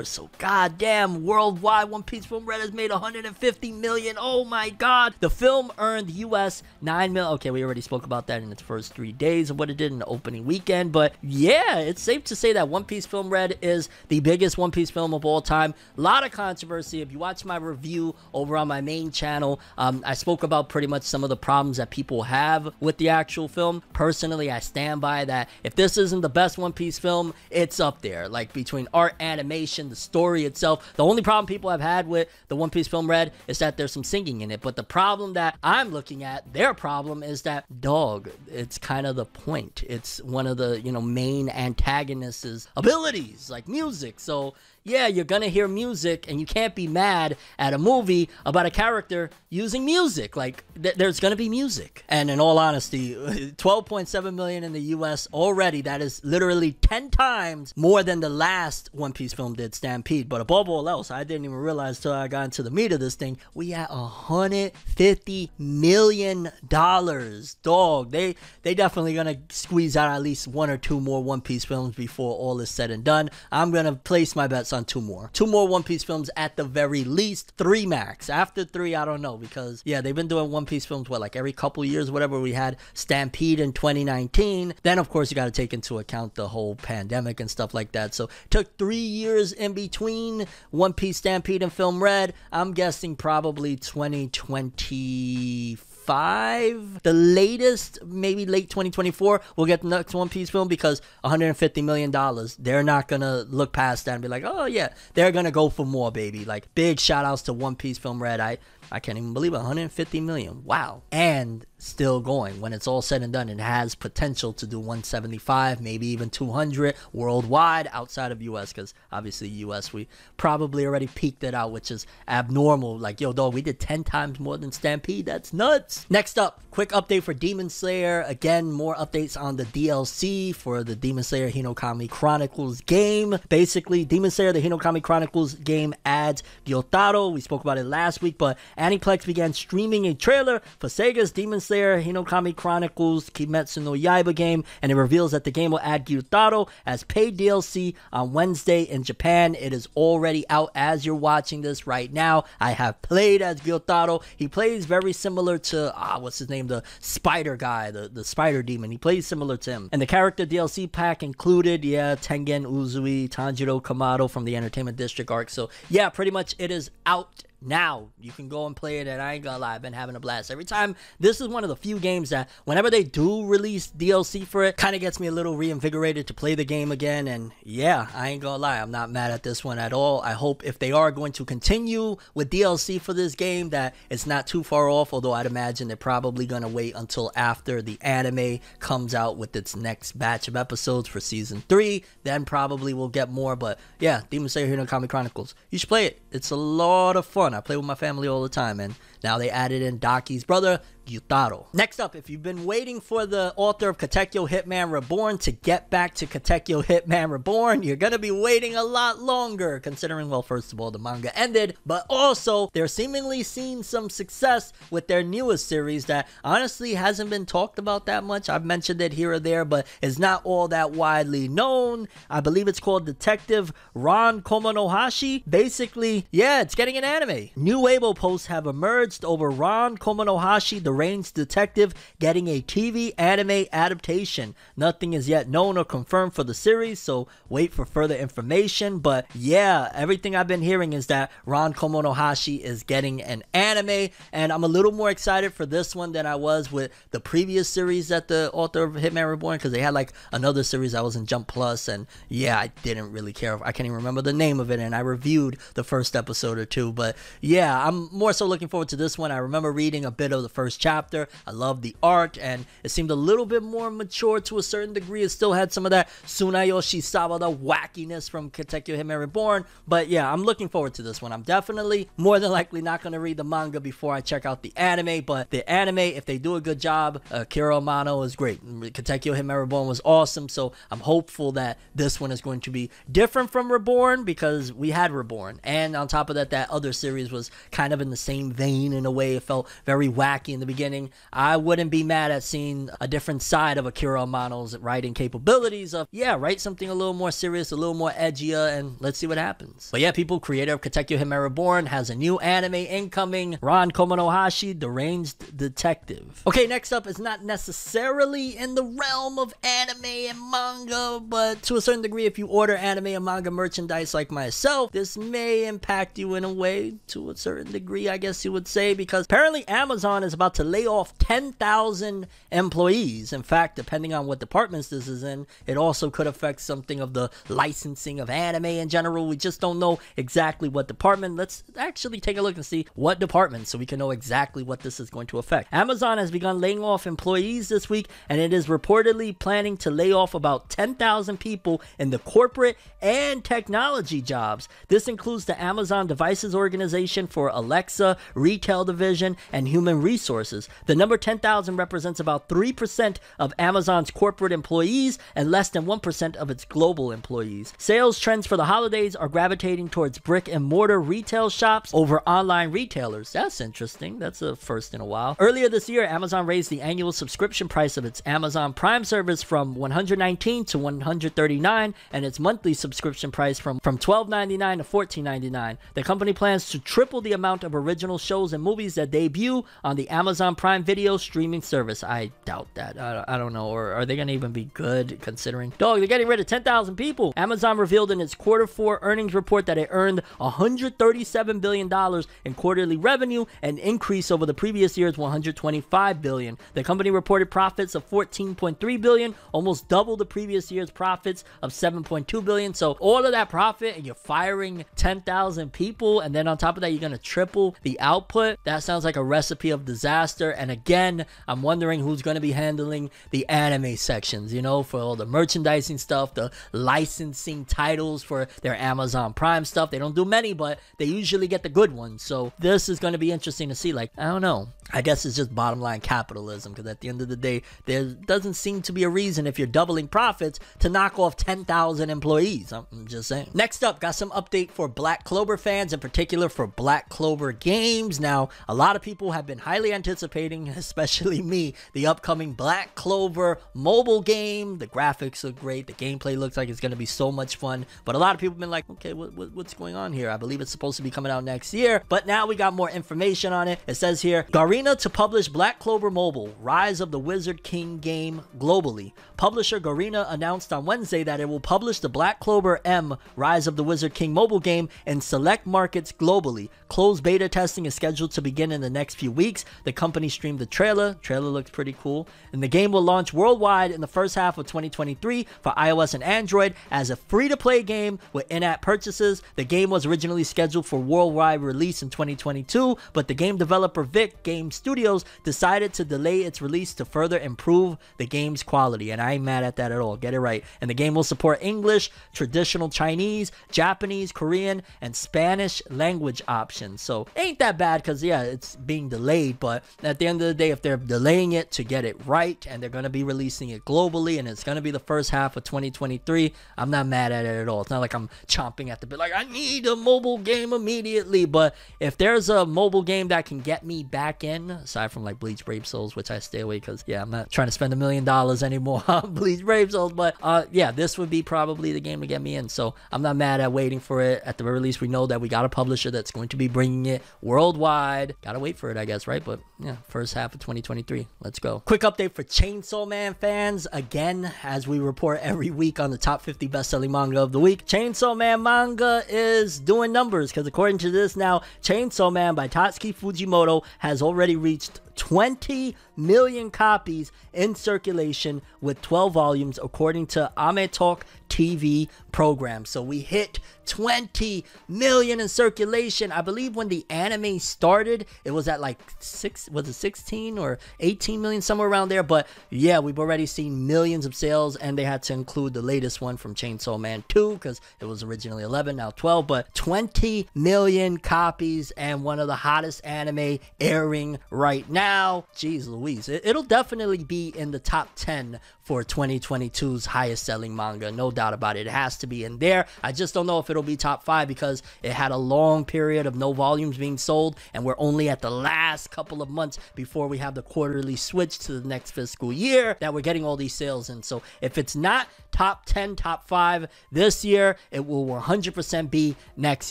S1: So goddamn, worldwide One Piece Film Red has made $150 million. Oh my god. The film earned US $9 million. Okay, we already spoke about that in its first 3 days of what it did in the opening weekend, but yeah, it's safe to say that One Piece Film Red is the biggest One Piece film of all time. A lot of controversy. If you watch my review over on my main channel, I spoke about pretty much some of the problems that people have with the actual film. Personally, I stand by that. If this isn't the best One Piece film, it's up there. Like, between art, animation, the story itself. The only problem people have had with the One Piece Film Red is that there's some singing in it. But the problem that I'm looking at, their problem, is that, dog, it's kind of the point. It's one of the, main antagonists' abilities, like music. So yeah, you're gonna hear music, and you can't be mad at a movie about a character using music. Like, there's gonna be music. And in all honesty, 12.7 million in the US already, that is literally 10 times more than the last One Piece film did, Stampede. But above all else, I didn't even realize till I got into the meat of this thing, we at $150 million. Dog, they definitely gonna squeeze out at least 1 or 2 more One Piece films before all is said and done. I'm gonna place my bets on 2 more. 2 more One Piece films at the very least. 3 max. After 3, I don't know, because yeah, they've been doing One Piece films, what, like every couple years, whatever. We had Stampede in 2019. Then of course you got to take into account the whole pandemic and stuff like that. So it took 3 years in between One Piece, Stampede, and Film Red. I'm guessing probably 2025. The latest, maybe late 2024, we'll get the next One Piece film, because $150 million, they're not gonna look past that and be like, oh yeah, they're gonna go for more, baby. Like, big shout outs to One Piece Film Red. I can't even believe it, 150 million. Wow. And still going. When it's all said and done, it has potential to do 175, maybe even 200 worldwide outside of US, because obviously US, we probably already peaked it out, which is abnormal. Like, yo, dog, we did 10 times more than Stampede. That's nuts. Next up, quick update for Demon Slayer. Again, more updates on the DLC for the Demon Slayer Hinokami Chronicles game. Basically, Demon Slayer the Hinokami Chronicles game adds Gyotaro. We spoke about it last week, but Aniplex began streaming a trailer for Sega's Demon Slayer Hinokami Chronicles Kimetsu no Yaiba game, and it reveals that the game will add Gyotaro as paid DLC on Wednesday in Japan. It is already out as you're watching this right now. I have played as Gyotaro. He plays very similar to, what's his name? The spider guy, the spider demon. He plays similar to him. And the character DLC pack included, Tengen Uzui, Tanjiro Kamado from the Entertainment District arc. So yeah, pretty much it is out now. You can go and play it, and I ain't gonna lie, I've been having a blast. Every time, this is one of the few games that whenever they do release DLC for it, kind of gets me a little reinvigorated to play the game again. And yeah, I ain't gonna lie, I'm not mad at this one at all. I hope if they are going to continue with DLC for this game, that it's not too far off, although I'd imagine they're probably gonna wait until after the anime comes out with its next batch of episodes for season 3, then probably we'll get more. But yeah, Demon Slayer Hinokami Chronicles, you should play it. It's a lot of fun. I play with my family all the time, and now they added in Daki's brother, Yutaro. Next up, if you've been waiting for the author of Katekyo Hitman Reborn to get back to Katekyo Hitman Reborn, you're gonna be waiting a lot longer, considering, well, first of all, the manga ended, but also they're seemingly seeing some success with their newest series that honestly hasn't been talked about that much. I've mentioned it here or there, but is not all that widely known. I believe it's called Detective Ran Komonohashi. Basically, yeah, it's getting an anime. New Weibo posts have emerged over Ran Komonohashi, the ranged detective, getting a TV anime adaptation. Nothing is yet known or confirmed for the series, so wait for further information. But yeah, everything I've been hearing is that Ran Komonohashi is getting an anime, and I'm a little more excited for this one than I was with the previous series that the author of Hitman Reborn, because they had like another series that was in Jump Plus, and yeah, I didn't really care. I can't even remember the name of it, and I reviewed the first episode or two. But yeah, I'm more so looking forward to this one. I remember reading a bit of the first chapter. I loved the art, and it seemed a little bit more mature to a certain degree. It still had some of that Tsunayoshi Sawada wackiness from Katekyo Hitman Reborn, but yeah, I'm looking forward to this one. I'm definitely more than likely not going to read the manga before I check out the anime, but the anime, if they do a good job, Kiro Amano is great. Katekyo Hitman Reborn was awesome, so I'm hopeful that this one is going to be different from Reborn, because we had Reborn, and on top of that, that other series was kind of in the same vein in a way. It felt very wacky in the beginning. I wouldn't be mad at seeing a different side of Akira Amano's writing capabilities of, yeah, write something a little more serious, a little more edgier, and let's see what happens. But yeah, people, creator of Katekyo Hitman Reborn has a new anime incoming, Ran Komonohashi, the Ranged Detective. Okay, next up is not necessarily in the realm of anime and manga, but to a certain degree, if you order anime and manga merchandise like myself, this may impact you in a way, to a certain degree, I guess you would say, because apparently Amazon is about to lay off 10,000 employees. In fact, depending on what departments this is in, it also could affect something of the licensing of anime in general. We just don't know exactly what department. Let's actually take a look and see what department, so we can know exactly what this is going to affect. Amazon has begun laying off employees this week, and it is reportedly planning to lay off about 10,000 people in the corporate and technology jobs. This includes the Amazon Devices Organization for Alexa, Retail Division, and Human Resources. The number 10,000 represents about 3% of Amazon's corporate employees and less than 1% of its global employees. Sales trends for the holidays are gravitating towards brick and mortar retail shops over online retailers. That's interesting. That's a first in a while. Earlier this year, Amazon raised the annual subscription price of its Amazon Prime service from $119 to $139, and its monthly subscription price from $12.99 to $14.99. The company plans to triple the amount of original shows and movies that debut on the Amazon Prime Video streaming service. I doubt that. I don't know. Or are they going to even be good, considering? Dog, they're getting rid of 10,000 people. Amazon revealed in its Q4 earnings report that it earned $137 billion in quarterly revenue, an increase over the previous year's $125 billion. The company reported profits of $14.3 billion, almost double the previous year's profits of $7.2 billion. So all of that profit, and you're firing 10,000 people, and then on top of that, you're going to triple the output. That sounds like a recipe of disaster. And again, I'm wondering who's going to be handling the anime sections, you know, for all the merchandising stuff, the licensing titles for their Amazon Prime stuff. They don't do many, but they usually get the good ones. So this is going to be interesting to see. Like, I don't know. I guess it's just bottom line capitalism, because at the end of the day, there doesn't seem to be a reason, if you're doubling profits, to knock off 10,000 employees. I'm just saying. Next up, got some update for Black Clover fans, in particular for Black Clover Games. Now, a lot of people have been highly anticipating, especially me, the upcoming Black Clover mobile game. The graphics look great. The gameplay looks like it's going to be so much fun. But a lot of people have been like, okay, what's going on here? I believe it's supposed to be coming out next year, but now we got more information on it. It says here, Garena to publish Black Clover Mobile, Rise of the Wizard King game globally. Publisher Garena announced on Wednesday that it will publish the Black Clover M Rise of the Wizard King mobile game in select markets globally. Closed beta testing is scheduled to begin in the next few weeks. The company streamed the trailer. Trailer looks pretty cool. And the game will launch worldwide in the first half of 2023 for iOS and Android as a free-to-play game with in-app purchases. The game was originally scheduled for worldwide release in 2022, but the game developer Vic Game Studios decided to delay its release to further improve the game's quality. And I ain't mad at that at all. Get it right. And the game will support English, traditional Chinese, Japanese, Korean, and Spanish language options. So ain't that bad, because yeah, it's being delayed, but at the end of the day, if they're delaying it to get it right and they're going to be releasing it globally and it's going to be the first half of 2023, I'm not mad at it at all. It's not like I'm chomping at the bit like I need a mobile game immediately. But if there's a mobile game that can get me back in, aside from like Bleach Brave Souls, which I stay away because I'm not trying to spend $1 million anymore on Bleach Brave Souls, but this would be probably the game to get me in. So I'm not mad at waiting for it. At the very least, we know that we got a publisher that's going to be bringing it worldwide. Gotta wait for it, I guess, right? But yeah, first half of 2023. Let's go. Quick update for Chainsaw Man fans. Again, as we report every week on the top 50 best-selling manga of the week, Chainsaw Man manga is doing numbers, because according to this now, Chainsaw Man by Tatsuki Fujimoto has already reached 20 million copies in circulation with 12 volumes, according to Ametalk TV program. So we hit 20 million in circulation. I believe when the anime started, it was at like 16 or 18 million, somewhere around there. But yeah, we've already seen millions of sales, and they had to include the latest one from Chainsaw Man 2 because it was originally 11, now 12. But 20 million copies, and one of the hottest anime airing right now. Jeez Louise, it'll definitely be in the top 10 for 2022's highest selling manga, no doubt about it. It has to be in there. I just don't know if it'll be top 5 because it had a long period of no volumes being sold, and we're only at the last couple of months before we have the quarterly switch to the next fiscal year that we're getting all these sales in. So if it's not top 10, top 5 this year, it will 100% be next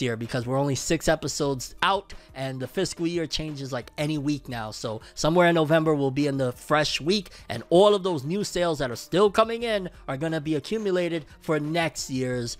S1: year, because we're only 6 episodes out and the fiscal year changes like any week now. So somewhere in November we'll be in the fresh week, and all of those new sales that are still coming in are going to be accumulated for next year's,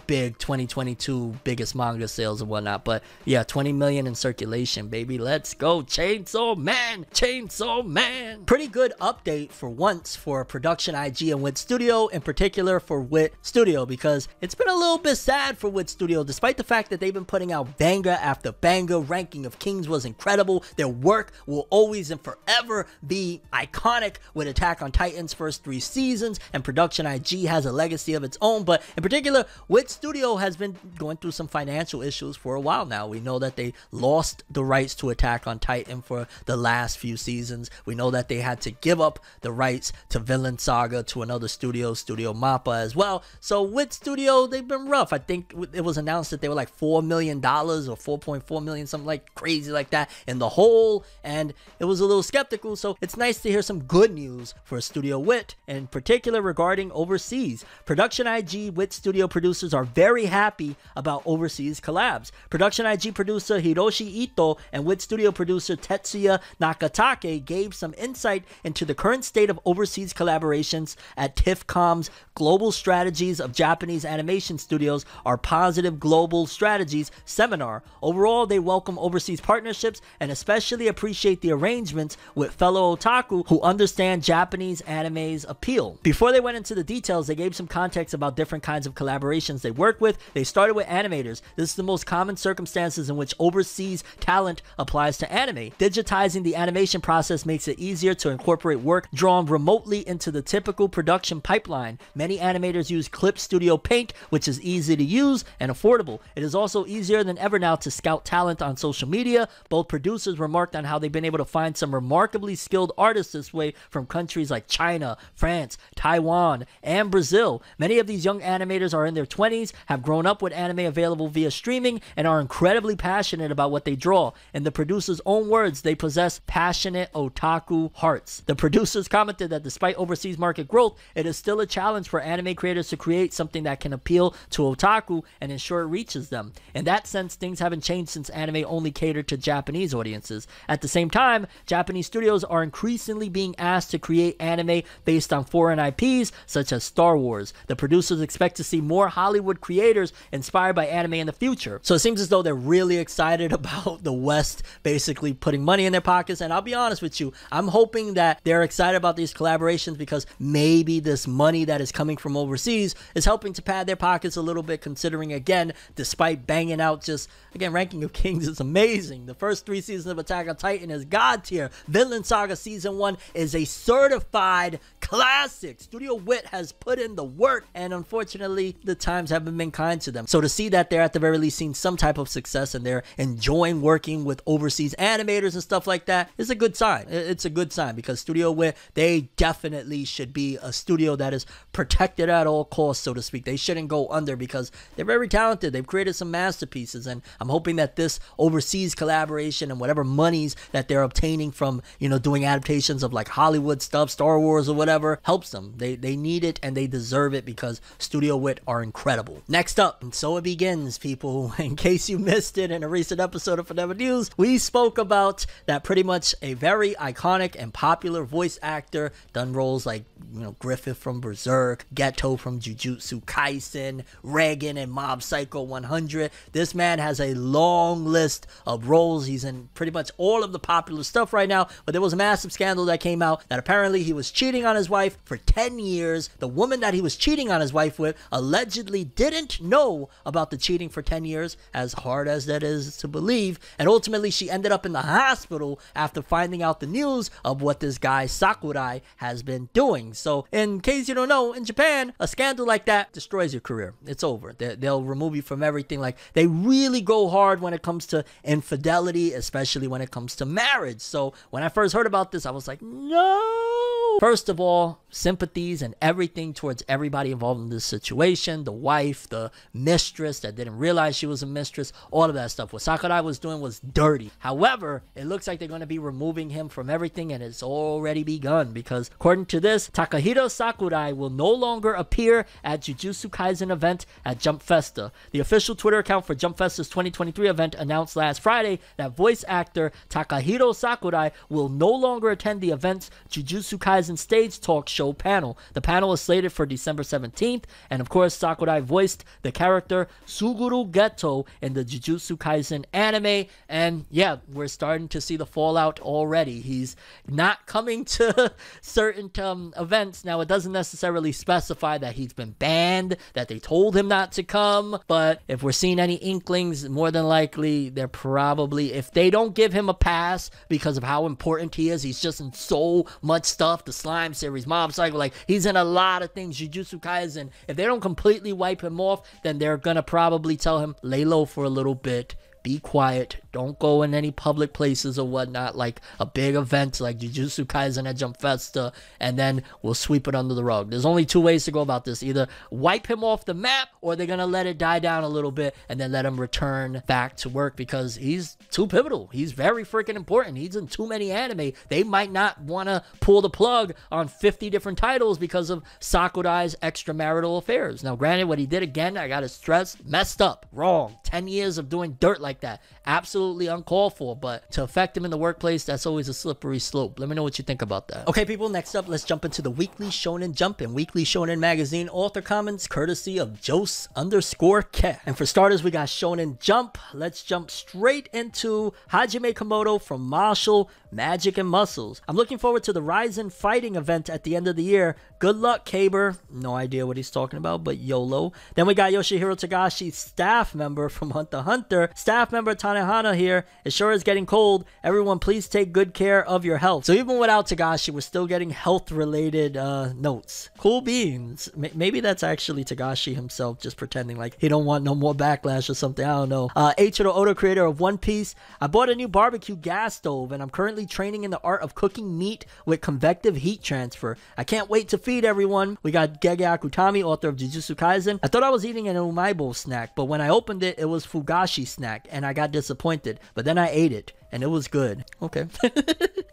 S1: big 2022 biggest manga sales and whatnot. But yeah, 20 million in circulation, baby. Let's go. Chainsaw Man. Chainsaw Man. Pretty good update for once for Production IG and Wit Studio, in particular for Wit Studio, because it's been a little bit sad for Wit Studio, despite the fact that they've been putting out banger after banger. Ranking of Kings was incredible. Their work will always and forever be iconic with Attack on Titan's first 3 seasons, and Production IG has a legacy of its own. But in particular, Wit Studio has been going through some financial issues for a while now. We know that they lost the rights to Attack on Titan for the last few seasons. We know that they had to give up the rights to Vinland Saga to another studio, Studio Mappa, as well. So Wit Studio, they've been rough. I think it was announced that they were like $4 million or 4.4 million, something like crazy like that in the hole, and it was a little skeptical. So it's nice to hear some good news for Studio Wit, in particular regarding overseas. Production IG Wit Studio producers are very happy about overseas collabs. Production IG producer Hiroshi Ito and Wit Studio producer Tetsuya Nakatake gave some insight into the current state of overseas collaborations at TIFFCOM's Global Strategies of Japanese Animation Studios Are Positive Global Strategies seminar. Overall, they welcome overseas partnerships and especially appreciate the arrangements with fellow otaku who understand Japanese anime's appeal. Before they went into the details, they gave some context about different kinds of collaborations they work with. They started with animators. This is the most common circumstances in which overseas talent applies to anime. Digitizing the animation process makes it easier to incorporate work drawn remotely into the typical production pipeline. Many animators use Clip Studio Paint, which is easy to use and affordable. It is also easier than ever now to scout talent on social media. Both producers remarked on how they've been able to find some remarkably skilled artists this way from countries like China, France, Taiwan, and Brazil. Many of these young animators are in their 20s, have grown up with anime available via streaming, and are incredibly passionate about what they draw. In the producers' own words, they possess passionate otaku hearts. The producers commented that despite overseas market growth, it is still a challenge for anime creators to create something that can appeal to otaku and ensure it reaches them. In that sense, things haven't changed since anime only catered to Japanese audiences. At the same time, Japanese studios are increasingly being asked to create anime based on foreign IPs, such as Star Wars. The producers expect to see more Hollywood creators inspired by anime in the future. So it seems as though they're really excited about the West basically putting money in their pockets. And I'll be honest with you, I'm hoping that they're excited about these collaborations because maybe this money that is coming coming from overseas is helping to pad their pockets a little bit, considering, again, despite banging out just, again, Ranking of Kings is amazing. The first 3 seasons of Attack on Titan is God tier. Vinland Saga Season 1 is a certified classic. Studio Wit has put in the work, and unfortunately, the times haven't been kind to them. So to see that they're at the very least seeing some type of success and they're enjoying working with overseas animators and stuff like that is a good sign. It's a good sign, because Studio Wit, they definitely should be a studio that is protected at all costs, so to speak. They shouldn't go under because they're very talented. They've created some masterpieces, and I'm hoping that this overseas collaboration and whatever monies that they're obtaining from, you know, doing adaptations of like Hollywood stuff, Star Wars or whatever, helps them. They need it and they deserve it, because Studio Wit are incredible. Next up, and so it begins, people. In case you missed it in a recent episode of Forever News, we spoke about that pretty much a very iconic and popular voice actor, done roles like, you know, Griffith from Berserk, Geto from Jujutsu Kaisen, Reagan and Mob Psycho 100. This man has a long list of roles. He's in pretty much all of the popular stuff right now, but there was a massive scandal that came out that apparently he was cheating on his wife for 10 years. The woman that he was cheating on his wife with allegedly didn't know about the cheating for 10 years, as hard as that is to believe, and ultimately she ended up in the hospital after finding out the news of what this guy Sakurai has been doing. So in case you don't know, in Japan, a scandal like that destroys your career. It's over. They'll remove you from everything. Like, they really go hard when it comes to infidelity, especially when it comes to marriage. So when I first heard about this, I was like, no. First of all, sympathies and everything towards everybody involved in this situation. The wife, the mistress that didn't realize she was a mistress, all of that stuff. What Sakurai was doing was dirty. However, it looks like they're going to be removing him from everything, and it's already begun, because according to this, Takahiro Sakurai will no longer appear at Jujutsu Kaisen event at Jump Festa. The official Twitter account for Jump Festa's 2023 event announced last Friday that voice actor Takahiro Sakurai will no longer attend the event's Jujutsu Kaisen stage talk show panel. The panel is slated for December 17th, and of course, Sakurai voiced the character Suguru Geto in the Jujutsu Kaisen anime, and yeah, we're starting to see the fallout already. He's not coming to certain events. Now, it doesn't necessarily specify that he's been banned, that they told him not to come, but if we're seeing any inklings, more than likely, they're probably, if they don't give him a pass because of how important he is, he's just in so much stuff, the Slime series, Mob Psycho, like, he's in a lot of things, Jujutsu Kaisen. If they don't completely wipe him off, then they're gonna probably tell him, lay low for a little bit, be quiet, don't go in any public places or whatnot, like a big event like Jujutsu Kaisen at Jump Festa, and then we'll sweep it under the rug. There's only 2 ways to go about this. Either wipe him off the map, or they're gonna let it die down a little bit and then let him return back to work, because he's too pivotal. He's very freaking important. He's in too many anime. They might not want to pull the plug on 50 different titles because of Sakurai's extramarital affairs. Now, granted, what he did, again, I gotta stress, messed up, wrong. 10 years of doing dirt like that, absolutely uncalled for, but to affect him in the workplace, that's always a slippery slope. Let me know what you think about that. Okay, people, next up, let's jump into the Weekly Shonen Jump and Weekly Shonen Magazine author comments courtesy of Jose_Ke. And for starters, we got Shonen Jump. Let's jump straight into Hajime Komodo from Marshall, Magic and Muscles. I'm looking forward to the Ryzen fighting event at the end of the year. Good luck, Kaber. No idea what he's talking about, but YOLO. Then we got Yoshihiro Tagashi, staff member from Hunter x Hunter. Staff member Tanehana here. It sure is getting cold. Everyone, please take good care of your health. So even without Tagashi, we're still getting health-related notes. Cool beans. Maybe that's actually Tagashi himself just pretending like he don't want no more backlash or something. I don't know. Eiichiro Oda, creator of One Piece. I bought a new barbecue gas stove, and I'm currently training in the art of cooking meat with convective heat transfer. I can't wait to feed everyone. We got Gege Akutami, author of Jujutsu Kaisen. I thought I was eating an umaibo snack, but when I opened it, it was Fugashi snack, and I got disappointed. But then I ate it, and it was good. Okay.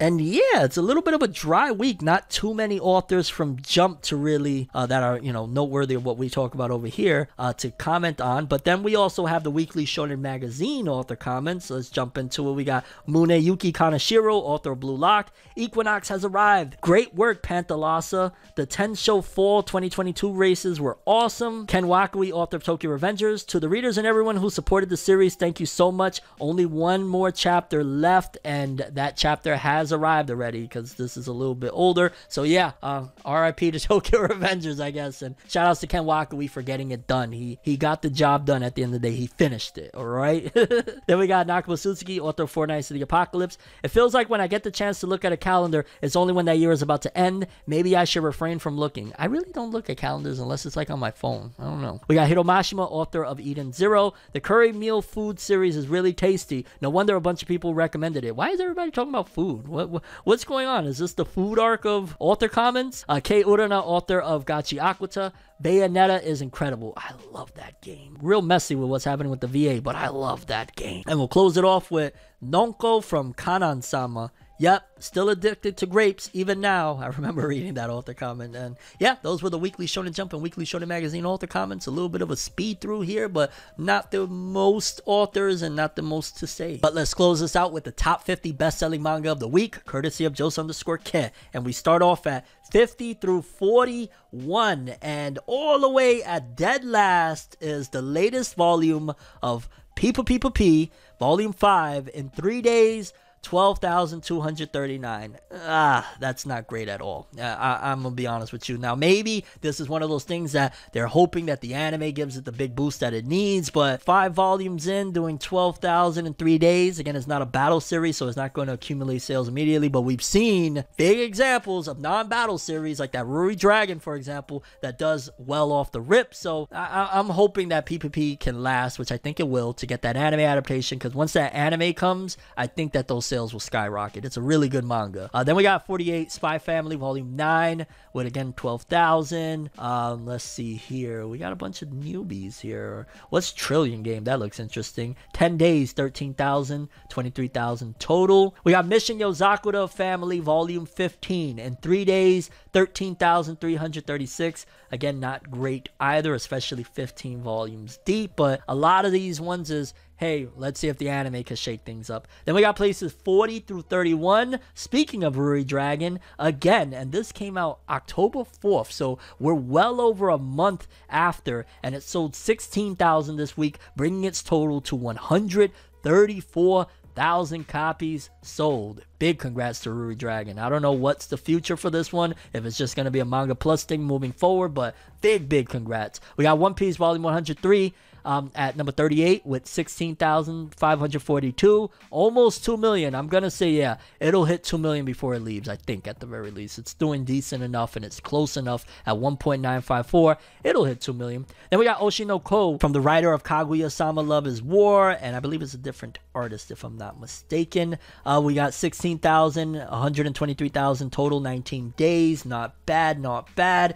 S1: And yeah, it's a little bit of a dry week. Not too many authors from Jump to really, that are, you know, noteworthy of what we talk about over here to comment on. But then we also have the Weekly Shonen Magazine author comments. So let's jump into it. We got Muneyuki Kaneshiro, author of Blue Lock. Equinox has arrived. Great work, Panthalassa. The Tensho Fall 2022 races were awesome. Ken Wakui, author of Tokyo Revengers. To the readers and everyone who supported the series, thank you so much. Only one more chapter left, and that chapter has has arrived already because this is a little bit older. So yeah, RIP to Tokyo Revengers, I guess. And shout outs to Ken Wakui for getting it done. He got the job done at the end of the day. He finished it, all right? Then we got Nakaba Suzuki, author of Four Nights of the Apocalypse. It feels like when I get the chance to look at a calendar, it's only when that year is about to end. Maybe I should refrain from looking. I really don't look at calendars unless it's like on my phone. I don't know. We got Hiro Mashima, author of Eden Zero. The curry meal food series is really tasty. No wonder a bunch of people recommended it. Why is everybody talking about food? What's going on? Is this the food arc of author comments? Kei Urana, author of Gachi Akuta. Bayonetta is incredible. I love that game. Real messy with what's happening with the VA, but I love that game. And we'll close it off with Nonko from Kanan-sama. Yep, still addicted to grapes, even now. I remember reading that author comment. And yeah, those were the Weekly Shonen Jump and Weekly Shonen Magazine author comments. A little bit of a speed through here, but not the most authors and not the most to say. But let's close this out with the top 50 best-selling manga of the week, courtesy of Jose_Ke. And we start off at 50 through 41. And all the way at dead last is the latest volume of P, Volume 5, in 3 days, 12,239. That's not great at all. I'm gonna be honest with you. Now, maybe this is one of those things that they're hoping that the anime gives it the big boost that it needs, but 5 volumes in, doing 12,000 in 3 days. Again, it's not a battle series, so it's not going to accumulate sales immediately, but we've seen big examples of non-battle series, like that Ruri Dragon, for example, that does well off the rip. So I'm hoping that PPP can last, which I think it will, to get that anime adaptation, because once that anime comes, I think that those sales will skyrocket. It's a really good manga. Then we got 48 Spy Family Volume 9 with, again, 12,000. Let's see here. We got a bunch of newbies here. What's Trillion Game? That looks interesting. 10 days, 13,000, 23,000 total. We got Mission Yozakura Family Volume 15 in 3 days, 13,336. Again, not great either, especially 15 volumes deep, but a lot of these ones is, hey, let's see if the anime can shake things up. Then we got places 40 through 31. Speaking of Ruri Dragon, again, and this came out October 4th, so we're well over a month after, and it sold 16,000 this week, bringing its total to 134,000 copies sold. Big congrats to Ruri Dragon. I don't know what's the future for this one, if it's just going to be a Manga Plus thing moving forward, but big congrats. We got One Piece Volume 103 at number 38 with 16,542, almost 2 million. I'm gonna say, yeah, it'll hit 2 million before it leaves. I think at the very least it's doing decent enough, and it's close enough at 1.954. It'll hit 2 million. Then we got Oshinoko from the writer of Kaguya-sama Love is War, and I believe it's a different artist if I'm not mistaken. We got 16,000, 123,000 total, 19 days. Not bad.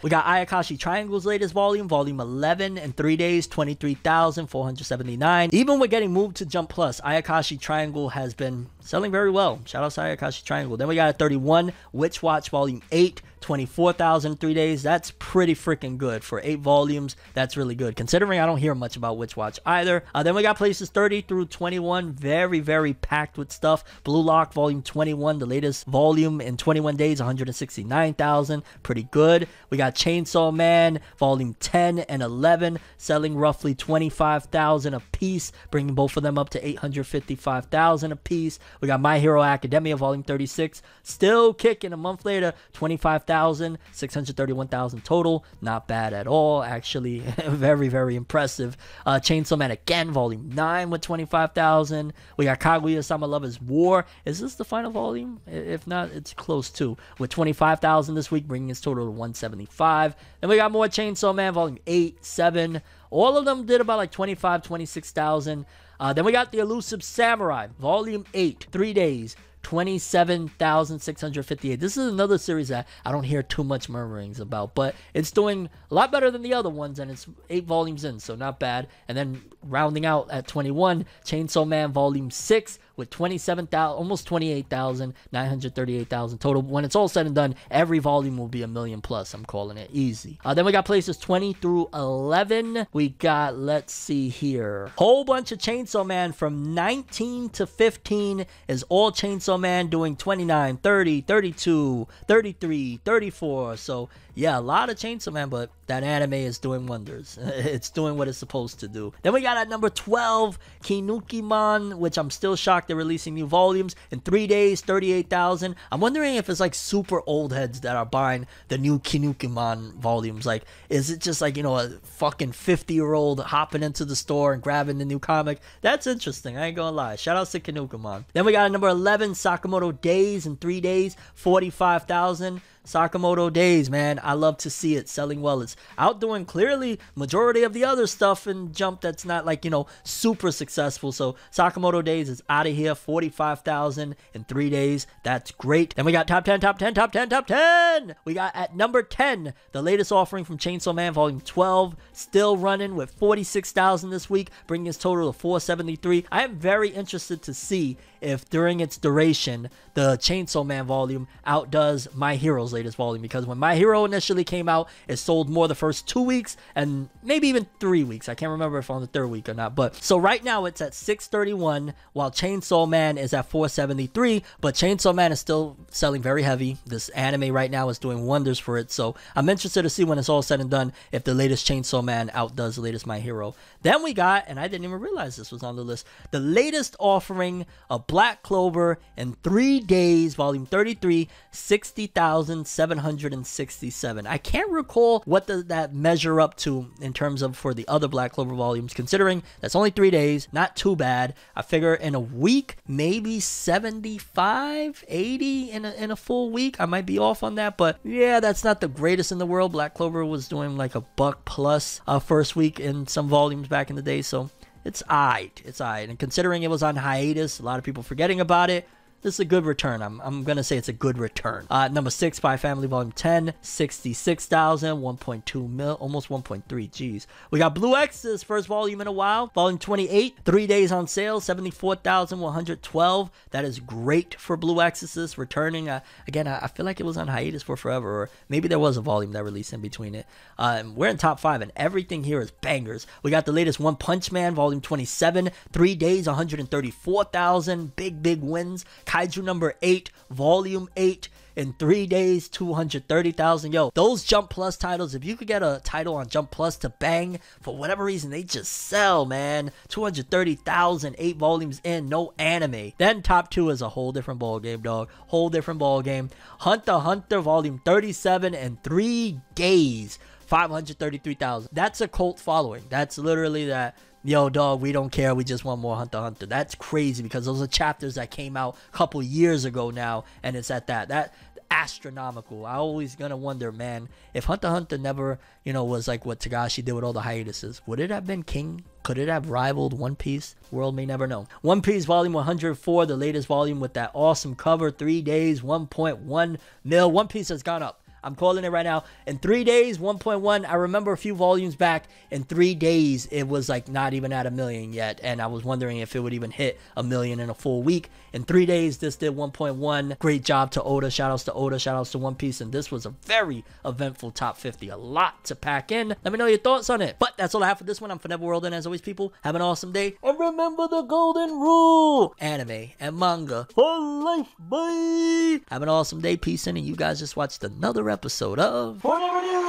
S1: We got Ayakashi Triangle's latest volume 11 in 3 days, 23,479. Even with getting moved to Jump Plus, Ayakashi Triangle has been selling very well. Shout out to Ayakashi Triangle. Then we got a 31 Witch Watch Volume 8, 24,000 in 3 days. That's pretty freaking good for 8 volumes. That's really good, considering I don't hear much about Witch Watch either. Then we got places 30 through 21, very packed with stuff. Blue Lock Volume 21, the latest volume in 21 days, 169,000, pretty good. We got Chainsaw Man Volume 10 and 11, selling roughly 25,000 a piece, bringing both of them up to 855,000 a piece. We got My Hero Academia Volume 36, still kicking a month later, 25,000, 631,000 total. Not bad at all, actually. very impressive. Chainsaw Man again, Volume 9 with 25,000. We got Kaguya-sama Love is War. Is this the final volume? If not, it's close to, with 25,000 this week, bringing its total to 175. Then we got more Chainsaw Man Volume 8, 7. All of them did about like 25, 26,000. Then we got The Elusive Samurai Volume 8, 3 days, 27,658. This is another series that I don't hear too much murmurings about, but it's doing a lot better than the other ones, and it's 8 volumes in, so not bad. And then rounding out at 21, Chainsaw Man Volume 6 with 27,000, almost 28,000, 938,000 total. When it's all said and done, every volume will be a million plus. I'm calling it easy. Then we got places 20 through 11. We got, let's see here, whole bunch of Chainsaw Man from 19 to 15 is all Chainsaw Man, doing 29, 30, 32, 33, 34. So yeah, a lot of Chainsaw Man, but that anime is doing wonders. It's doing what it's supposed to do. Then we got at number 12, Kinnikuman, which I'm still shocked they're releasing new volumes. In 3 days, 38,000. I'm wondering if it's like super old heads that are buying the new Kinnikuman volumes. Like, is it just like, you know, a fucking 50-year-old hopping into the store and grabbing the new comic? That's interesting. I ain't gonna lie. Shout out to Kinnikuman. Then we got at number 11, Sakamoto Days. In 3 days, 45,000. Sakamoto Days, man, I love to see it selling well. It's outdoing clearly majority of the other stuff in Jump that's not like, you know, super successful. So Sakamoto Days is out of here. 45,000 in 3 days. That's great. Then we got top 10, top 10, top 10, top 10. We got at number 10, the latest offering from Chainsaw Man Volume 12, still running with 46,000 this week, bringing its total to 473. I am very interested to see if during its duration, the Chainsaw Man volume outdoes My Hero's latest volume, because when My Hero initially came out, it sold more the first 2 weeks and maybe even 3 weeks. I can't remember if on the third week or not. But so right now it's at 631, while Chainsaw Man is at 473. But Chainsaw Man is still selling very heavy. This anime right now is doing wonders for it. So I'm interested to see when it's all said and done if the latest Chainsaw Man outdoes the latest My Hero. Then we got, and I didn't even realize this was on the list, the latest offering of Black Clover in 3 days, volume 33, 60,767. I can't recall what does that measure up to in terms of for the other Black Clover volumes, considering that's only 3 days, not too bad. I figure in a week, maybe 75, 80 in a full week. I might be off on that, but yeah, that's not the greatest in the world. Black Clover was doing like $1+ first week in some volumes back in the day, so it's aight. It's aight. And considering it was on hiatus, a lot of people forgetting about it, this is a good return. I'm going to say it's a good return. Number 6, Spy Family Volume 10, 66,000, 1.2 mil, almost 1.3, geez. We got Blue Exorcist, first volume in a while. Volume 28, 3 days on sale, 74,112. That is great for Blue Exorcist, returning. Again, I feel like it was on hiatus for forever, or maybe there was a volume that released in between it. We're in top 5, and everything here is bangers. We got the latest One Punch Man, Volume 27, 3 days, 134,000. Big wins. Kaiju number 8, volume 8, in 3 days, 230,000. Yo, those Jump Plus titles, if you could get a title on Jump Plus to bang, for whatever reason, they just sell, man. 230,000, 8 volumes in, no anime. Then top 2 is a whole different ball game, dog. Whole different ball game. Hunter x Hunter, volume 37, in 3 days, 533,000. That's a cult following. That's literally that. Yo, dog, we don't care. We just want more Hunter x Hunter. That's crazy, because those are chapters that came out a couple years ago now, and it's at that astronomical. I always gonna wonder, man, if Hunter x Hunter never, you know, was like what Togashi did with all the hiatuses, would it have been king? Could it have rivaled One Piece? World may never know. One Piece volume 104, the latest volume with that awesome cover, 3 days, 1.1 mil. One Piece has gone up. I'm calling it right now. In 3 days, 1.1. I remember a few volumes back, in 3 days, it was like not even at 1 million yet. And I was wondering if it would even hit 1 million in a full week. In 3 days, this did 1.1. Great job to Oda. Shout outs to Oda. Shout outs to One Piece. And this was a very eventful top 50. A lot to pack in. Let me know your thoughts on it. But that's all I have for this one. I'm Forever World. And as always, people, have an awesome day. And remember the golden rule. Anime and manga for life. Bye. Have an awesome day. Peace in. And you guys just watched another episode of Forever News.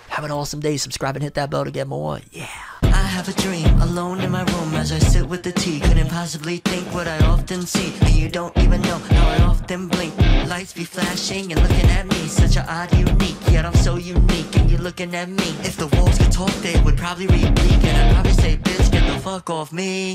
S1: Have an awesome day. Subscribe and hit that bell to get more. Yeah. I have a dream, alone in my room as I sit with the tea. Couldn't possibly think what I often see, and you don't even know how I often blink. Lights be flashing and looking at me, such an odd unique, yet I'm so unique and you're looking at me. If the walls could talk, they would probably repeat, and I'd probably say, bitch, get the fuck off me.